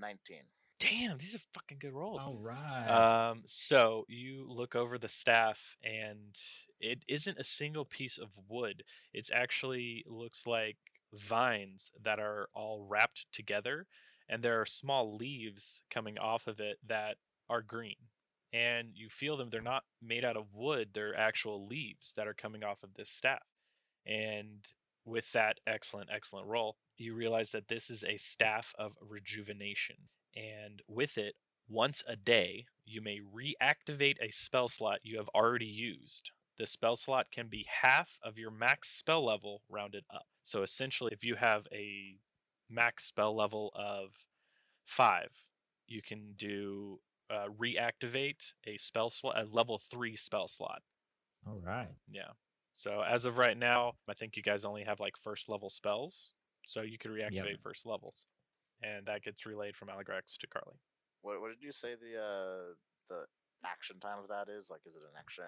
19. Damn, these are fucking good rolls. All right. So you look over the staff, and it isn't a single piece of wood. It's actually looks like vines that are all wrapped together, and there are small leaves coming off of it that are green. And you feel them. They're not made out of wood. They're actual leaves that are coming off of this staff. And with that excellent roll, you realize that this is a staff of rejuvenation. And with it, once a day, you may reactivate a spell slot you have already used. The spell slot can be half of your max spell level rounded up. So essentially, if you have a max spell level of 5, you can do reactivate a spell slot, a level 3 spell slot. All right. Yeah. So as of right now, I think you guys only have like first level spells, so you could reactivate first levels, and that gets relayed from Aligrax to Carley. What did you say the action time of that is? Like, is it an action?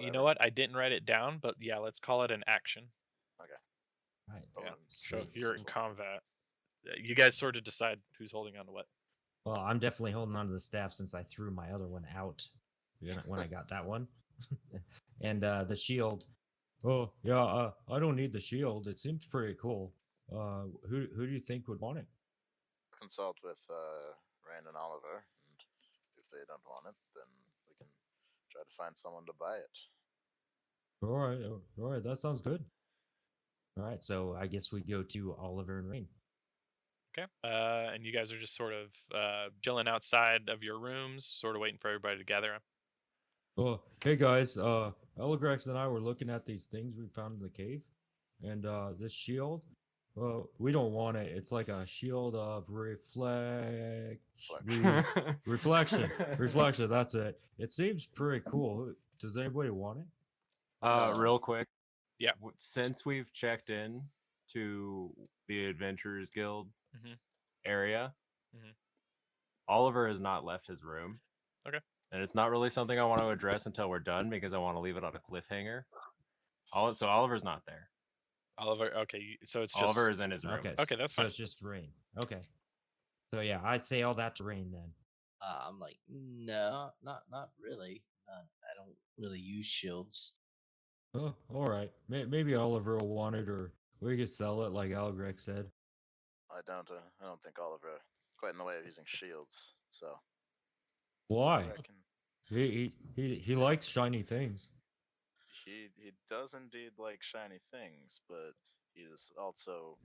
You know what? I didn't write it down, but yeah, let's call it an action. Okay. Right. Oh, Yeah. then So sweet. if you're in combat, you guys sort of decide who's holding on to what. Well, I'm definitely holding on to the staff since I threw my other one out when I got that one. And the shield. Oh yeah, I don't need the shield. It seems pretty cool. Who do you think would want it? consult with Rand and Oliver, and if they don't want it, then we can try to find someone to buy it. All right, that sounds good. All right, so I guess we go to Oliver and Rain. Okay. And you guys are just sort of chilling outside of your rooms, sort of waiting for everybody to gather. Oh, hey guys, Aligrax and I were looking at these things we found in the cave, and this shield, we don't want it. It's like a shield of reflection. That's it. It seems pretty cool. Does anybody want it? Real quick. Yeah. Since we've checked in to the Adventurers Guild Mhm. area, Mhm. Oliver has not left his room. Okay. And it's not really something I want to address until we're done because I want to leave it on a cliffhanger. So Oliver's not there. Oliver. Okay. So it's just Oliver is in his room. Okay, that's so fine. it's just Rain. Okay. So yeah, I'd say all that to Rain then. I'm like, no, not really. I don't really use shields. Oh, all right. Maybe Oliver will want it, or we could sell it like Aligrax said. I don't think Oliver quite in the way of using shields. So Why? I reckon He likes shiny things. he does indeed like shiny things, but he's also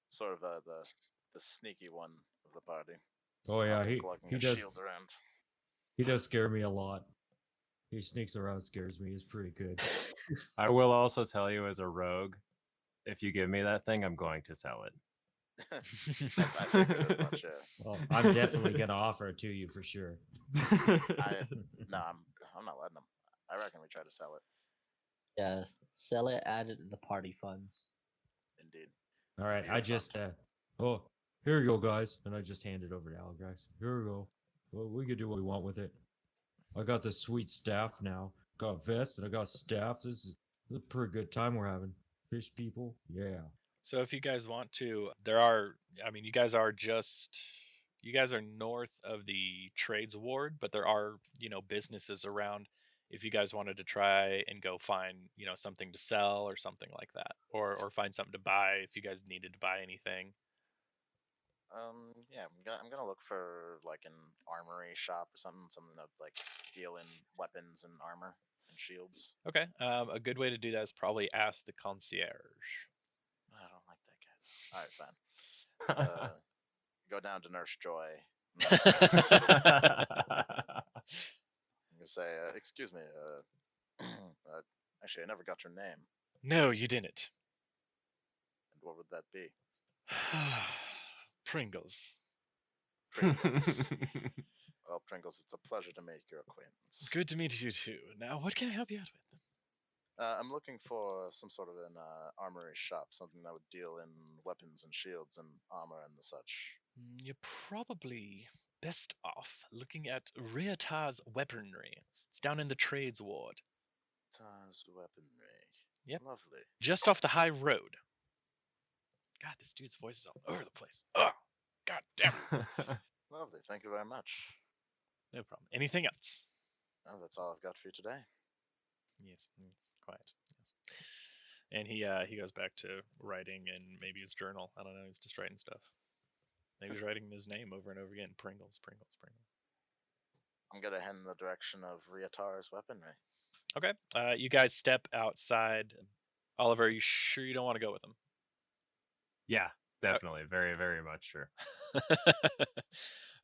sort of the sneaky one of the party. Oh yeah, Not he lugging a does. shield around. He does scare me a lot. He sneaks around, scares me. He's pretty good. I will also tell you as a rogue, if you give me that thing, I'm going to sell it. I figured as much. Yeah. Well, I'm definitely gonna offer it to you for sure. I'm not letting him. I reckon we try to sell it. Yeah, sell it, add it to the party funds. Indeed. All right, I just oh, here you go, guys, and I just hand it over to Aligrax. Here we go. Well, we can do what we want with it. I got this sweet staff now. Got a vest and I got staff. This is a pretty good time we're having. Fish people, yeah. So if you guys want to, you guys are north of the trades ward, but there are, businesses around if you guys wanted to try and go find, something to sell or something like that, or find something to buy if you guys needed to buy anything. Yeah, I'm gonna look for like an armory shop or something that like deal in weapons and armor and shields. Okay. A good way to do that is probably ask the concierge. I don't like that guy. All right, fine. Go down to Nurse Joy. I'm gonna say, excuse me. Actually, I never got your name. No, you didn't. What would that be? Pringles. Pringles. Well, Pringles, it's a pleasure to make your acquaintance. Good to meet you too. Now, what can I help you out with? I'm looking for some sort of an armory shop, something that would deal in weapons and shields and armor and the such. You're probably best off looking at Riatar's weaponry. It's down in the trades ward. Taz weaponry. Yep. Lovely. Just off the high road. God, this dude's voice is all over the place. Oh, God damn it. Lovely. Thank you very much. No problem. Anything else? Oh, that's all I've got for you today. Yes, quiet. Yes. And he goes back to writing in maybe his journal. I don't know. He's just writing stuff. Maybe he's writing his name over and over again. Pringles, Pringles, Pringles. I'm gonna head in the direction of Riatar's weaponry. Okay. You guys step outside. Oliver, are you sure you don't want to go with him? Yeah, definitely. Very, very much sure.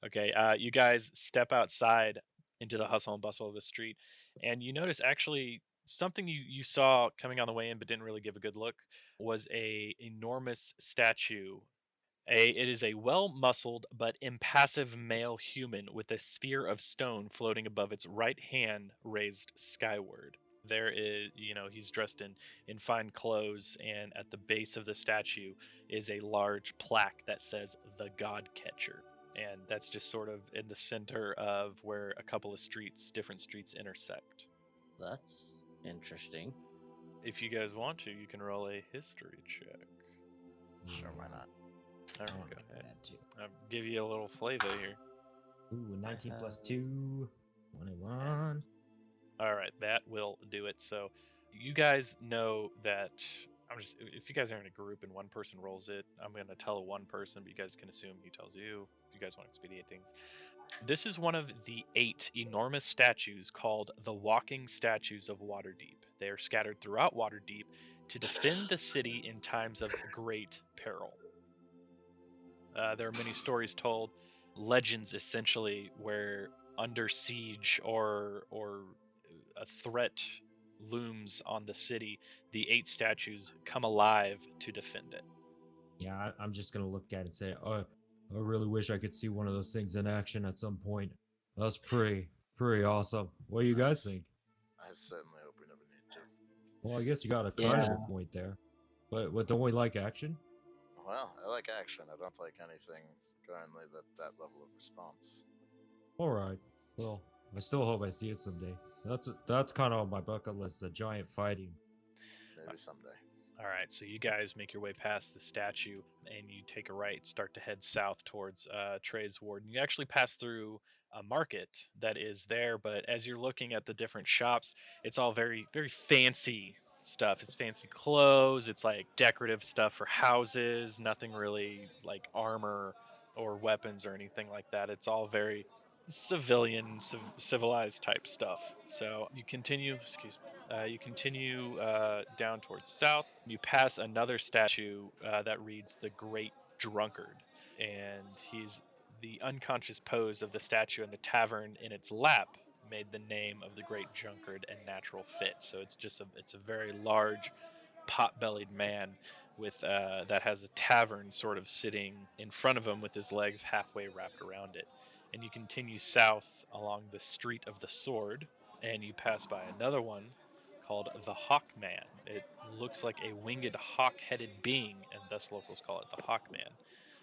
Okay. You guys step outside into the hustle and bustle of the street, and you notice actually something you saw coming on the way in but didn't really give a good look was a enormous statue. It is a well-muscled but impassive male human with a sphere of stone floating above its right hand raised skyward. There is, he's dressed in fine clothes, and at the base of the statue is a large plaque that says "The God Catcher," and that's just sort of in the center of where a couple of different streets intersect. That's interesting. If you guys want to, you can roll a history check. Sure, why not? All I right, wanna go try ahead. that too. I'll give you a little flavor here. Ooh, 19 plus 2. 21. All right, that will do it. So you guys know that if you guys are in a group and one person rolls it, I'm going to tell one person, but you guys can assume he tells you if you guys want to expedite things. This is one of the 8 enormous statues called the Walking Statues of Waterdeep. They are scattered throughout Waterdeep to defend the city in times of great peril. There are many stories told, legends essentially, where under siege or a threat looms on the city, the 8 statues come alive to defend it. Yeah, I'm just gonna look at it and say, oh, I really wish I could see one of those things in action at some point. That's pretty awesome. What do you guys think? I certainly hope we never need to. Well, I guess you got a kind of a point there. But don't we like action? Well, I like action. I don't like anything currently that level of response. All right. Well, I still hope I see it someday. That's kind of on my bucket list. A giant fighting. Maybe someday. All right, so you guys make your way past the statue and you take a right, start to head south towards Trey's Ward. And you actually pass through a market that is there, but as you're looking at the different shops, it's all very, very fancy stuff. It's fancy clothes, it's like decorative stuff for houses, nothing really like armor or weapons or anything like that. It's all very civilian, civilized type stuff. So you continue, you continue down towards south. You pass another statue that reads "The Great Drunkard," and he's the unconscious pose of the statue and the tavern in its lap made the name of the Great Drunkard a natural fit. So it's a very large, pot-bellied man with that has a tavern sort of sitting in front of him with his legs halfway wrapped around it. And you continue south along the Street of the Sword, and you pass by another one called the Hawkman. It looks like a winged hawk-headed being, and thus locals call it the Hawkman.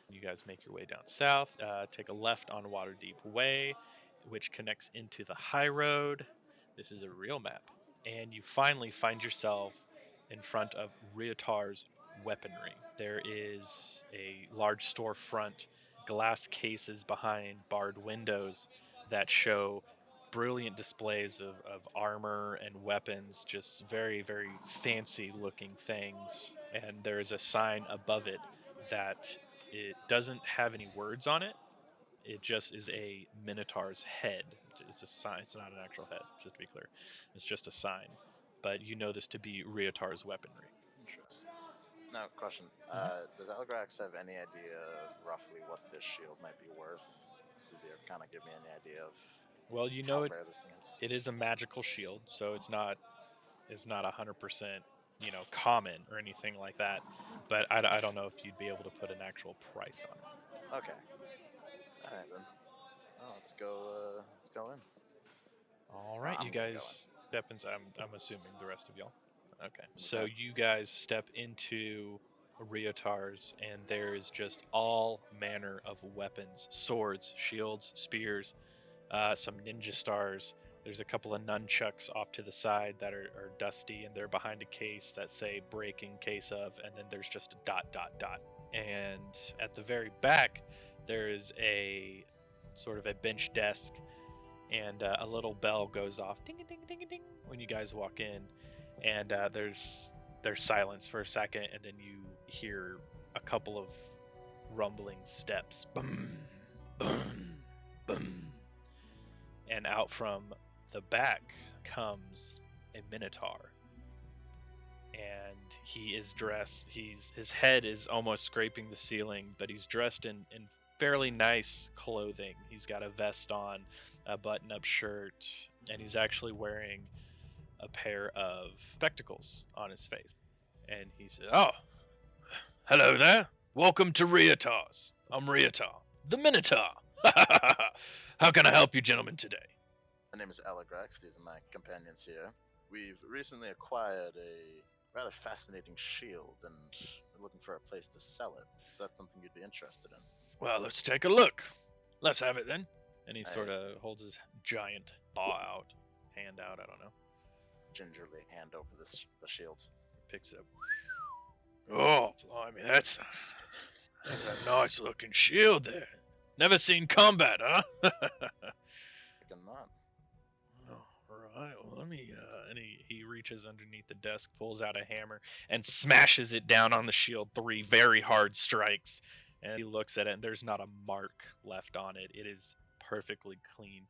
You guys make your way down south, take a left on Waterdeep Way, which connects into the high road. This is a real map. And you finally find yourself in front of Riatar's weaponry. There is a large storefront, glass cases behind barred windows that show brilliant displays of armor and weapons, just very, very fancy looking things. And there is a sign above it that it doesn't have any words on it. It just is a minotaur's head. It's a sign. It's not an actual head, just to be clear. It's just a sign. But you know this to be Riatar's weaponry. Interesting. Now, question. Does Aligrax have any idea roughly what this shield might be worth? Did they kind of give me any idea of Well, you how know rare this thing is? it is a magical shield, so it's not 100% common or anything like that. But I don't know if you'd be able to put an actual price on it. Okay. All right then. Oh, let's go in. All right, I'm you gonna go guys step inside. I'm assuming the rest of y'all. Okay, so Okay. you guys step into Riotar's, and there is just all manner of weapons: swords, shields, spears, some ninja stars. There's a couple of nunchucks off to the side that are dusty, and they're behind a case that say "breaking case of," and then there's just a dot dot dot. And at the very back, there is a sort of a bench desk, and a little bell goes off, ding ding ding ding, when you guys walk in, and there's silence for a second, and then you hear a couple of rumbling steps, boom, boom, boom, and out from the back comes a minotaur, and he is dressed. His head is almost scraping the ceiling, but he's dressed in fairly nice clothing. He's got a vest on, a button-up shirt, and he's actually wearing a pair of spectacles on his face. And he says, "Oh, hello there. Welcome to Riotar's. I'm Riotar, the Minotaur. How can I help you gentlemen today?" My name is Aligrax. These are my companions here. We've recently acquired a rather fascinating shield, and we're looking for a place to sell it. So that's something you'd be interested in. Well, let's take a look. Let's have it then. And he I- sort of holds his giant hand out, I don't know. Gingerly hand over the shield. Picks it up. Oh, blimey, that's a nice looking shield there. Never seen combat, huh? Freaking not. All right, well, let me, and he reaches underneath the desk, pulls out a hammer, and smashes it down on the shield 3 very hard strikes. And he looks at it, and there's not a mark left on it. It is perfectly clean.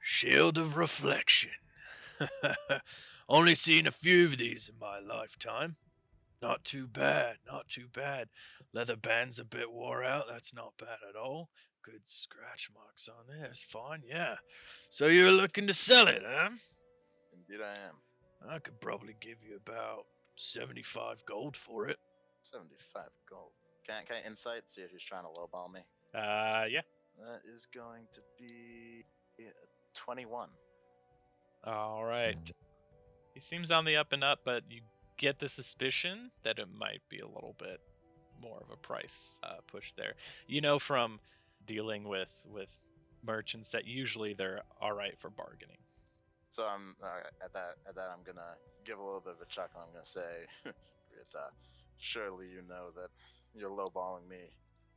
Shield of Reflection. Only seen a few of these in my lifetime. Not too bad, not too bad. Leather band's a bit wore out, that's not bad at all. Good scratch marks on there, it's fine, yeah. So you're looking to sell it, huh? Indeed I am. I could probably give you about 75 gold for it. 75 gold. Can I insight, see if he's trying to lowball me? Yeah. That is going to be 21. All right. He seems on the up and up, but you get the suspicion that it might be a little bit more of a price push there. You know from dealing with merchants that usually they're all right for bargaining. So I'm at that I'm gonna give a little bit of a chuckle. I'm gonna say, Rita, surely you know that you're lowballing me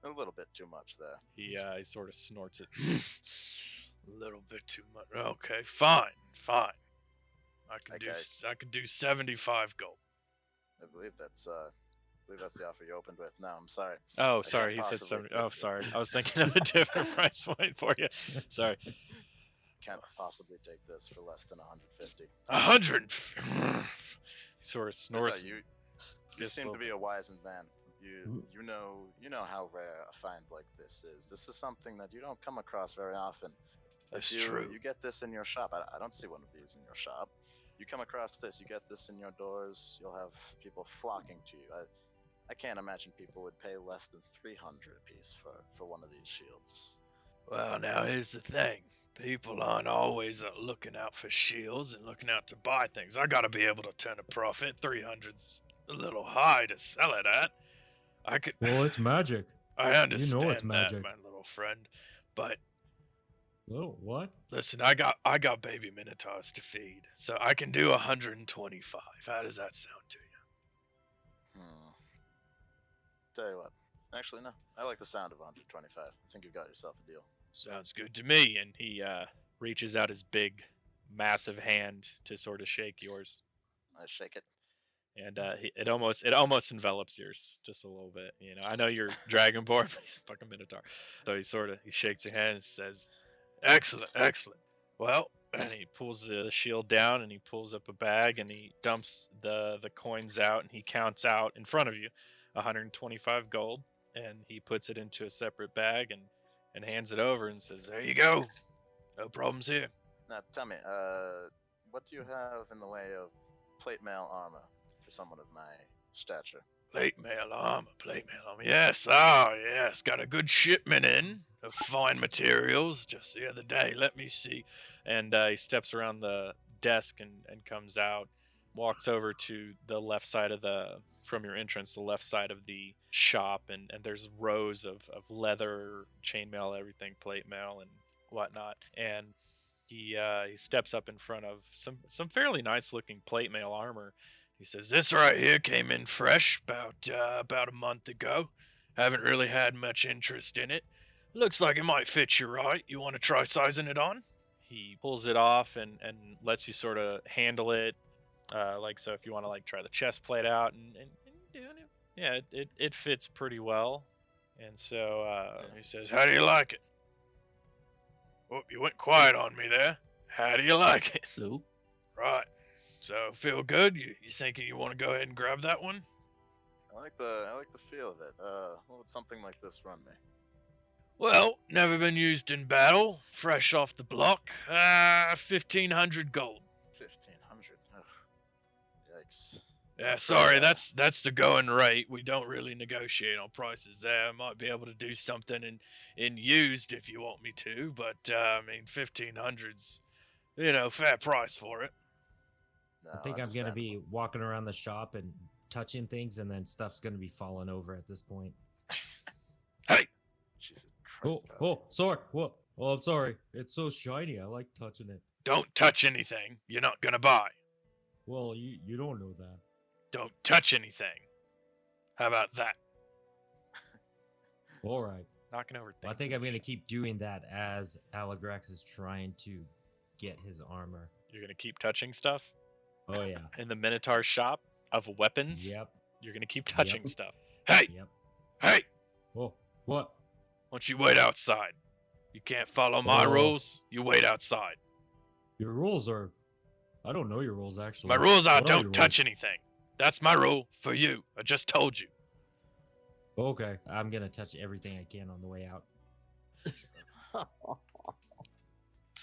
a little bit too much there. He sort of snorts it. A little bit too much. Okay, fine. I can do 75 gold. I believe that's the offer you opened with. No, I'm sorry. Oh, I sorry. can't He said possibly 70. Oh, take it. sorry. I was thinking of a different price point for you. Sorry. Can't possibly take this for less than 150. 100. Sort of Rita, snorts. you Just seem a to be a wizened man. You know how rare a find like this is. This is something that you don't come across very often. That's If true. you get this in your shop, I don't see one of these in your shop. You come across this, you get this in your doors, you'll have people flocking to you. I can't imagine people would pay less than 300 a piece for one of these shields. Well, now here's the thing. People aren't always looking out for shields and looking out to buy things. I gotta be able to turn a profit. 300's a little high to sell it at. I could. Well, it's magic. I understand it's magic. that, my little friend. But Oh, what? listen, I got baby minotaurs to feed, so I can do 125. How does that sound to you? Tell you what. Actually, no. I like the sound of 125. I think you got yourself a deal. Sounds good to me. And he reaches out his big, massive hand to sort of shake yours, I shake it. and it almost envelops yours just a little bit. You know, I know you're Dragonborn, but he's fucking Minotaur. So he shakes your hand and says, "Excellent, excellent. Well," and he pulls the shield down and he pulls up a bag and he dumps the coins out and he counts out in front of you 125 gold, and he puts it into a separate bag and hands it over and says, "There you go. No problems here." Now, tell me, what do you have in the way of plate mail armor? for someone of my stature. Plate mail armor. Yes, yes. Got a good shipment in of fine materials just the other day. Let me see. And he steps around the desk and comes out, walks over to the left side of from your entrance, the left side of the shop, and there's rows of leather, chainmail, everything, plate mail, and whatnot. And he steps up in front of some fairly nice looking plate mail armor. He says, "This right here came in fresh about a month ago. Haven't really had much interest in it. Looks like it might fit you right. You want to try sizing it on?" He pulls it off and lets you sort of handle it. Like, so if you want to like try the chest plate out and do it, yeah, it fits pretty well. And so he says, "How do you like it?" "Oh, you went quiet on me there. How do you like it?" Hello. "Right. So feel good? You thinking you want to go ahead and grab that one?" I like the feel of it. What would something like this run me? "Well, never been used in battle. Fresh off the block. 1,500 gold." 1,500. Yikes. "Yeah, Not sorry, bad. that's the going rate. We don't really negotiate on prices there. I might be able to do something in used if you want me to, but I mean, 1,500's, fair price for it." No, I think I'm gonna be understandable. walking around the shop and touching things, and then stuff's gonna be falling over at this point. "Hey, Jesus Oh, Christ. Carley. sorry. What? Oh, I'm sorry. It's so shiny. I like touching it. don't touch anything you're not gonna buy. Well, you don't know that. Don't touch anything. How about that?" All right. Knocking over things. Well, I think in I'm the gonna shop. keep doing that as Aligrax is trying to get his armor. You're gonna keep touching stuff Oh yeah. in the Minotaur shop of weapons. Yep. You're gonna keep touching Yep. stuff. Hey, Yep. hey! Oh, what? Why don't you wait outside? You can't follow my Oh. rules. You wait outside. Your rules are. I don't know your rules actually. My rules are What your don't touch anything. That's my rule for you. I just told you. rules? Okay, I'm gonna touch everything I can on the way out.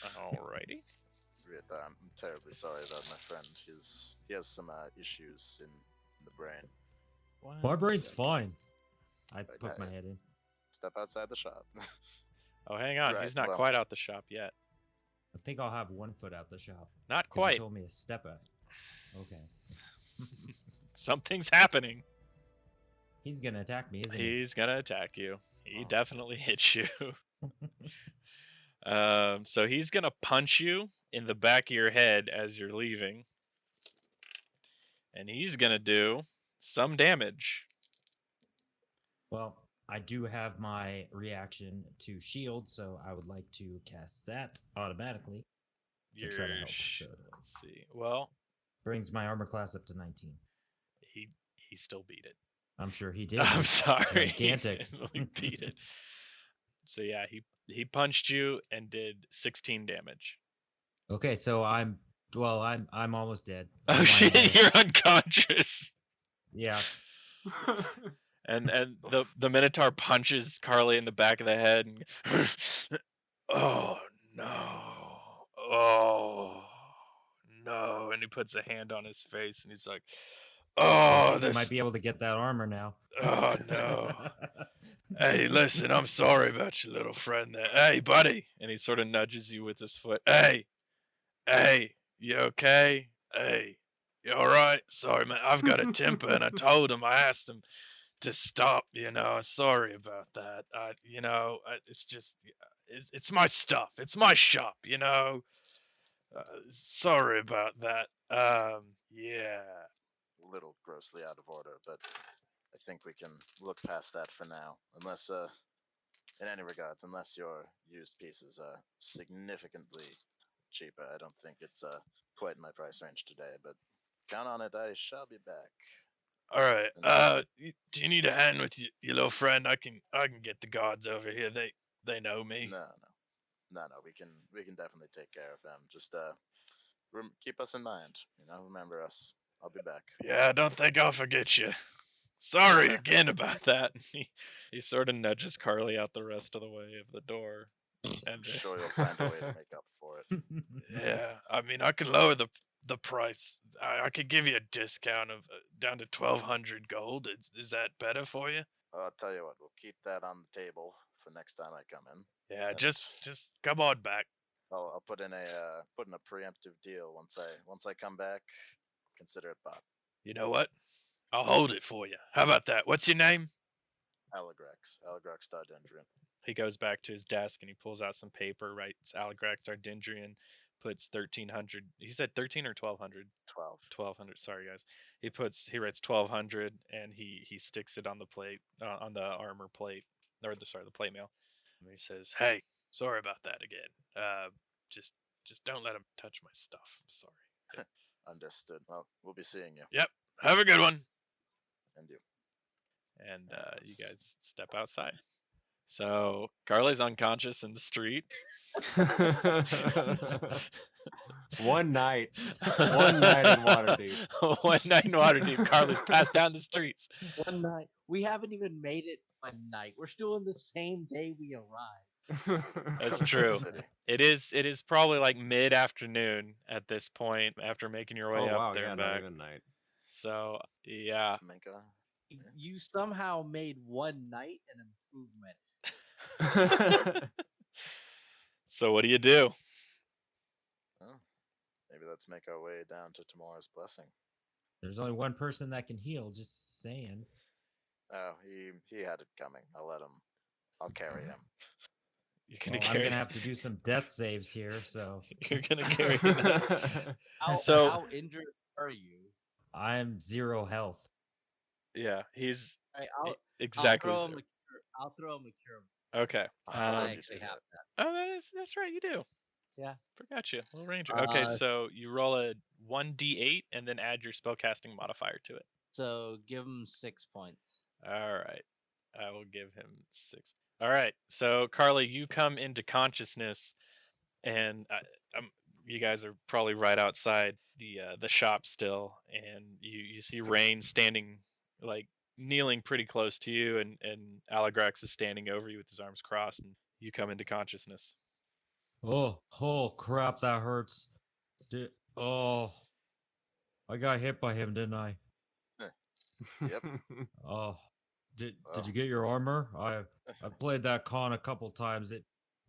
Alrighty. I'm terribly sorry about my friend. He has some issues in the brain. My brain's Sick. fine. I Right, poke my head in. Step outside the shop. Oh, hang on. Right, He's not well- quite out the shop yet. I think I'll have 1 foot out the shop. Not 'cause you quite. told me to step out. Okay. Something's happening. He's gonna attack me, isn't he? He's gonna attack you. He Oh, definitely hits you. So he's gonna punch you in the back of your head as you're leaving, and he's gonna do some damage. Well, I do have my reaction to shield, so I would like to cast that automatically. To try to help, so. Let's see. Well, Brings my armor class up to 19. he still beat it. I'm sure he did. I'm He's sorry. Gigantic. He definitely beat it. So yeah, he punched you and did 16 damage. Okay, so I'm almost dead. Oh Never mind, shit, you're unconscious. Yeah. And the Minotaur punches Carley in the back of the head and oh no. Oh no. And he puts a hand on his face and he's like, I "Oh, think I this might be able to get that armor now. oh no. Hey, listen, I'm sorry about your little friend there. Hey, buddy." And he sort of nudges you with his foot. Hey, you okay? Hey, you all right? Sorry, man. I've got a temper, and I asked him to stop. Sorry about that. It's just, it's my stuff. It's my shop. Sorry about that. Yeah. a little grossly out of order, but I think we can look past that for now. Unless, in any regards, unless your used pieces are significantly cheaper, I don't think it's quite in my price range today. But count on it, I shall be back. All right. Do you need a hand with your little friend? I can get the guards over here. They know me. No. We can definitely take care of them. Just keep us in mind. Remember us. I'll be back. Yeah, I don't think I'll forget you. Sorry again about that. He sort of nudges Carley out the rest of the way of the door. I'm And sure you'll find a way to make up for it. yeah, I mean, I can lower the the price. I could give you a discount of down to 1,200 gold. Is that better for you? I'll tell you what, we'll keep that on the table for next time I come in. Yeah, And just come on back. I'll put in a preemptive deal once I come back. Consider it bought. You know what? I'll hold it for you. How about that? What's your name? Aligrax Dendrian. He goes back to his desk and he pulls out some paper, writes Aligrax Ardendrian, puts 1,300. He said 13 or 1,200? 12. 1,200. Sorry, guys. He writes 1,200 and he sticks it on the plate, on the armor plate, or the plate mail. And he says, "Hey, sorry about that again. Just don't let him touch my stuff. I'm sorry." Understood. Well, we'll be seeing you. Yep. Have a good one. And you. And you guys step outside. So Carly's unconscious in the street. One night. One night in Waterdeep. One night in Waterdeep. Carly's passed down the streets. One night. We haven't even made it one night. We're still in the same day we arrived. That's true. It is probably like mid-afternoon at this point after making your way up there and back. Not even night. So yeah. You somehow made one night an improvement. So what do you do? Oh, maybe let's make our way down to tomorrow's blessing. There's only one person that can heal, just saying. Oh, he had it coming. I'll carry him. You're gonna I'm gonna have to do some death saves here, so you're gonna carry him. How injured are you? I'm 0 health. Yeah, he's Right, exactly. I'll throw him a cure. Okay. I actually have that. Oh, that's right. You do. Yeah. Forgot you. Little ranger. Okay, so you roll a 1d8 and then add your spellcasting modifier to it. So give him 6 points. All right. I will give him 6. All right. So Carly, you come into consciousness, and you guys are probably right outside the shop still, and you see Rain standing, like kneeling pretty close to you, and Aligrax is standing over you with his arms crossed, and you come into consciousness. Oh crap, that hurts. I got hit by him, didn't I? Yep. Oh, did you get your armor? I played that con a couple times.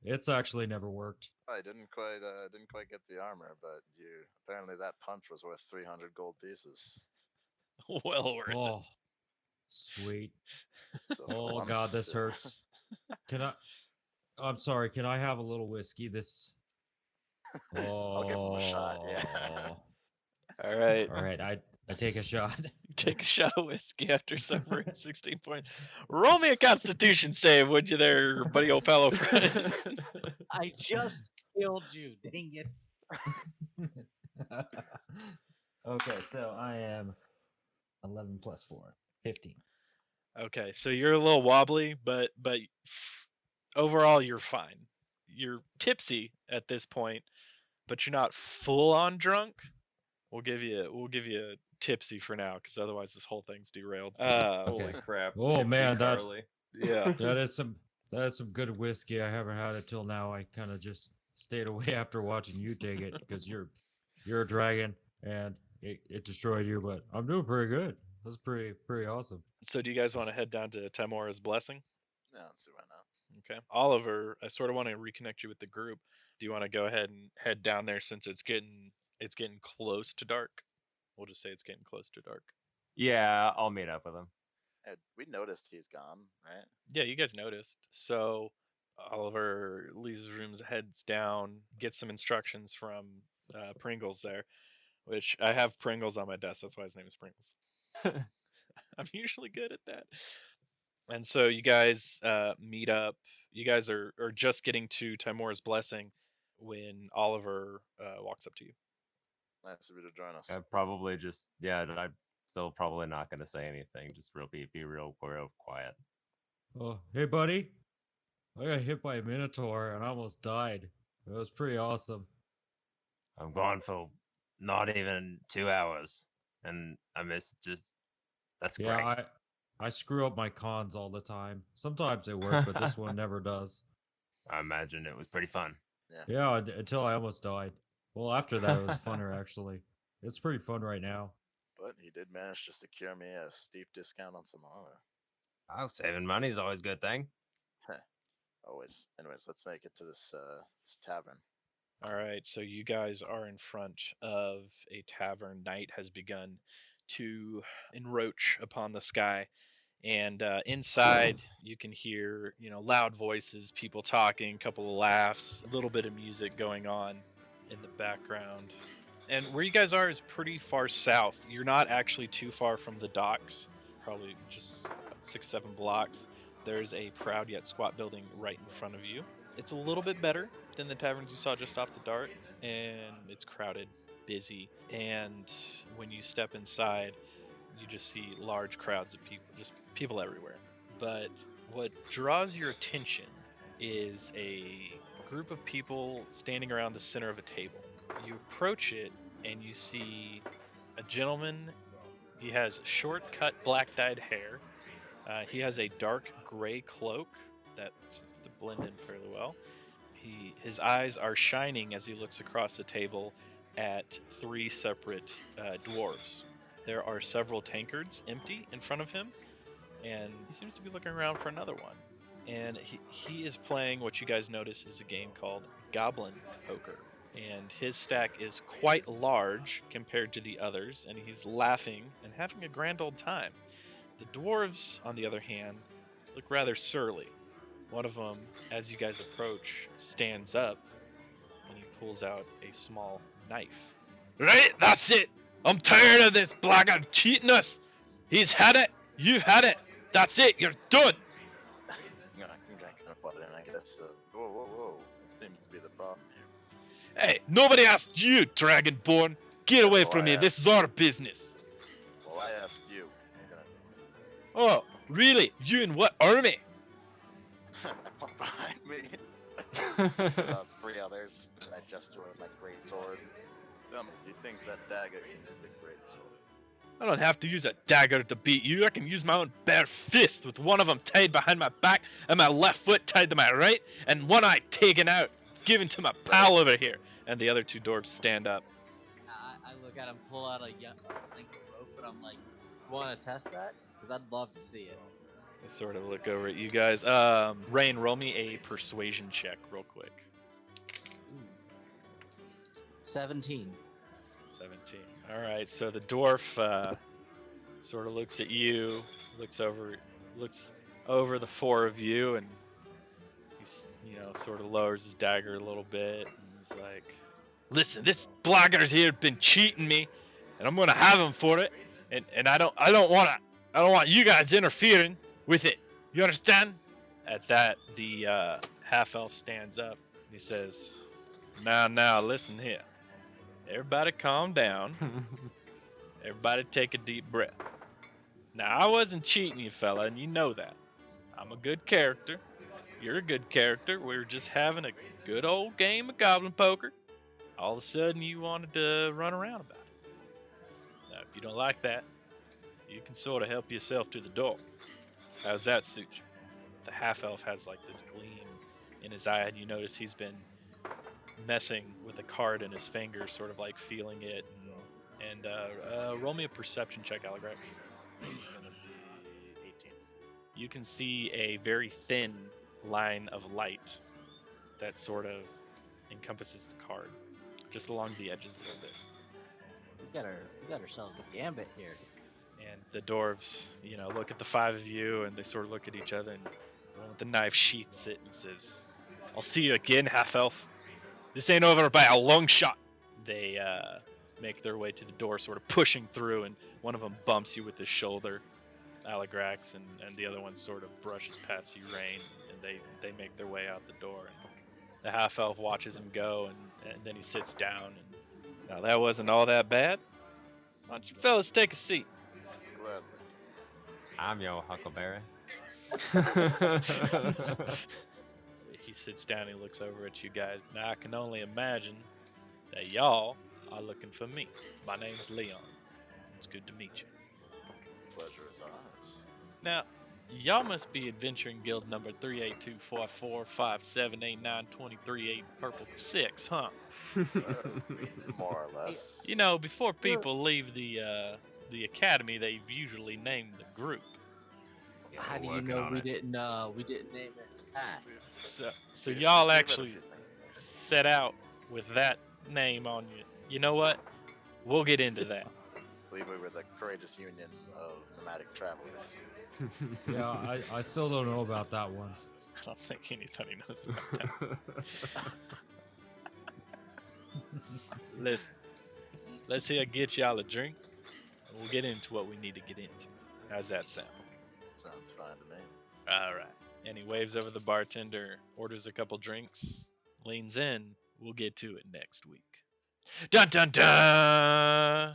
It's actually never worked. I didn't quite get the armor, but apparently that punch was worth 300 gold pieces. Well worth it. Oh, sweet. So Oh god, this hurts. I'm sorry, can I have a little whiskey? I'll give him a shot, yeah. All right. All right, I take a shot. Take a shot of whiskey after suffering 16 points. Roll me a Constitution save, would you there, buddy old fellow friend? I just killed you, dang it. Okay, so I am 11 plus 4, 15. Okay, so you're a little wobbly, but overall you're fine. You're tipsy at this point, but you're not full on drunk. We'll give you tipsy for now, because otherwise this whole thing's derailed. Holy crap! Oh man, yeah, that is some good whiskey. I haven't had it till now. I kind of just stayed away after watching you take it because you're a dragon and it destroyed you. But I'm doing pretty good. That's pretty awesome. So do you guys want to head down to Timora's blessing? Yeah, let's see why not. Okay, Oliver, I sort of want to reconnect you with the group. Do you want to go ahead and head down there since it's getting close to dark? We'll just say it's getting close to dark. Yeah, I'll meet up with him. We noticed he's gone, right? Yeah, you guys noticed. So Oliver leaves his rooms, heads down, gets some instructions from Pringles there, which I have Pringles on my desk. That's why his name is Pringles. I'm usually good at that. And so you guys meet up. You guys are just getting to Timora's blessing when Oliver walks up to you. Nice of you to join us. I probably I'm still probably not going to say anything. Just be real quiet. Oh, hey buddy, I got hit by a minotaur and I almost died. It was pretty awesome. I'm gone for not even 2 hours, and I missed that's great. Yeah, I screw up my cons all the time. Sometimes they work, but this one never does. I imagine it was pretty fun. Yeah, until I almost died. Well, after that, it was funner, actually. It's pretty fun right now. But he did manage to secure me a steep discount on some armor. Oh, saving money is always a good thing. Always. Anyways, let's make it to this tavern. All right, so you guys are in front of a tavern. Night has begun to encroach upon the sky, and inside you can hear, loud voices, people talking, a couple of laughs, a little bit of music going on in the background. And where you guys are is pretty far south. You're not actually too far from the docks, probably just 6-7 blocks. There's a proud yet squat building right in front of you. It's a little bit better than the taverns you saw just off the dart, and it's crowded, busy, and when you step inside, you just see large crowds of people, just people everywhere. But what draws your attention is a group of people standing around the center of a table. You approach it, and you see a gentleman. He has short cut black dyed hair. He has a dark gray cloak that seems to blend in fairly well. His eyes are shining as he looks across the table at 3 separate dwarves. There are several tankards empty in front of him, and he seems to be looking around for another one. And he is playing what you guys notice is a game called Goblin Poker. And his stack is quite large compared to the others, and he's laughing and having a grand old time. The dwarves, on the other hand, look rather surly. One of them, as you guys approach, stands up, and he pulls out a small knife. Right, that's it! I'm tired of this blackguard cheating us! He's had it! You've had it! That's it! You're done! I'm gonna butt in, I guess. Whoa. That seems to be the problem here. Hey, nobody asked you, Dragonborn! Get away Well, from I me, asked this is our business! Well, I asked you. Oh, really? You in what army? Behind me. 3 others. I gesture with my great sword. Tell me, do you think that dagger can hit the great sword? I don't have to use a dagger to beat you. I can use my own bare fist with one of them tied behind my back and my left foot tied to my right and one eye taken out, given to my pal over here. And the other 2 dwarves stand up. I look at him, pull out a length of rope, and I'm like, "You want to test that? Because I'd love to see it." I sort of look over at you guys. Rain, roll me a persuasion check real quick. 17. 17. All right, so the dwarf sort of looks at you, looks over the 4 of you, and he's, sort of lowers his dagger a little bit, and he's like, "Listen, this blackguard here been cheating me, and I'm gonna have him for it, and I don't want you guys interfering with it. You understand?" At that, the half elf stands up and he says, "Now, listen here. Everybody calm down. Everybody take a deep breath. Now, I wasn't cheating you, fella, and you know that. I'm a good character. You're a good character. We were just having a good old game of goblin poker. All of a sudden, you wanted to run around about it. Now, if you don't like that, you can sort of help yourself to the door. How's that suit you?" The half-elf has like this gleam in his eye, and you notice he's been messing with a card in his finger, sort of like feeling it. And roll me a perception check, Aligrax. He's gonna be 18. You can see a very thin line of light that sort of encompasses the card, just along the edges a little bit. We got ourselves a gambit here. And the dwarves, look at the 5 of you, and they sort of look at each other, and the one with the knife sheaths it and says, "I'll see you again, half-elf. This ain't over by a long shot." They make their way to the door, sort of pushing through, and one of them bumps you with his shoulder, Aligrax, and the other one sort of brushes past you, Rain, and they make their way out the door. And the half-elf watches him go, and then he sits down, and now that wasn't all that bad. Why don't you fellas take a seat? Gladly. I'm your Huckleberry. He sits down, he looks over at you guys. Now I can only imagine that y'all are looking for me. My name's Leon. It's good to meet you. Pleasure is ours. Now, Y'all must be Adventuring Guild number 38244578923 purple 6, huh? More or less. You know, before people leave the academy, they've usually named the group. Yeah, How we're do you working know on we it. didn't name it? Ah, So We've y'all had a actually few things. set out with that name on you. You know what? We'll get into that. I believe we were the courageous union of nomadic travelers. Yeah, I still don't know about that one. I don't think anybody knows about that. Let's here get y'all a drink, and we'll get into what we need to get into. How's that sound? Sounds fine to me. All right. And he waves over the bartender, orders a couple drinks, leans in. We'll get to it next week. Dun dun dun!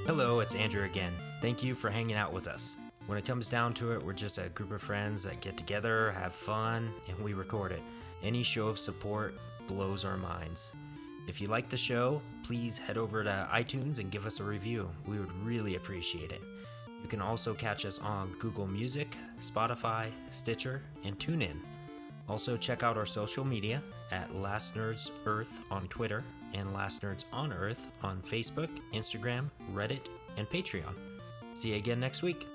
Hello, it's Andrew again. Thank you for hanging out with us. When it comes down to it, we're just a group of friends that get together, have fun, and we record it. Any show of support blows our minds. If you like the show, please head over to iTunes and give us a review. We would really appreciate it. You can also catch us on Google Music, Spotify, Stitcher, and TuneIn. Also, check out our social media at Last Nerds Earth on Twitter and Last Nerds on Earth on Facebook, Instagram, Reddit, and Patreon. See you again next week.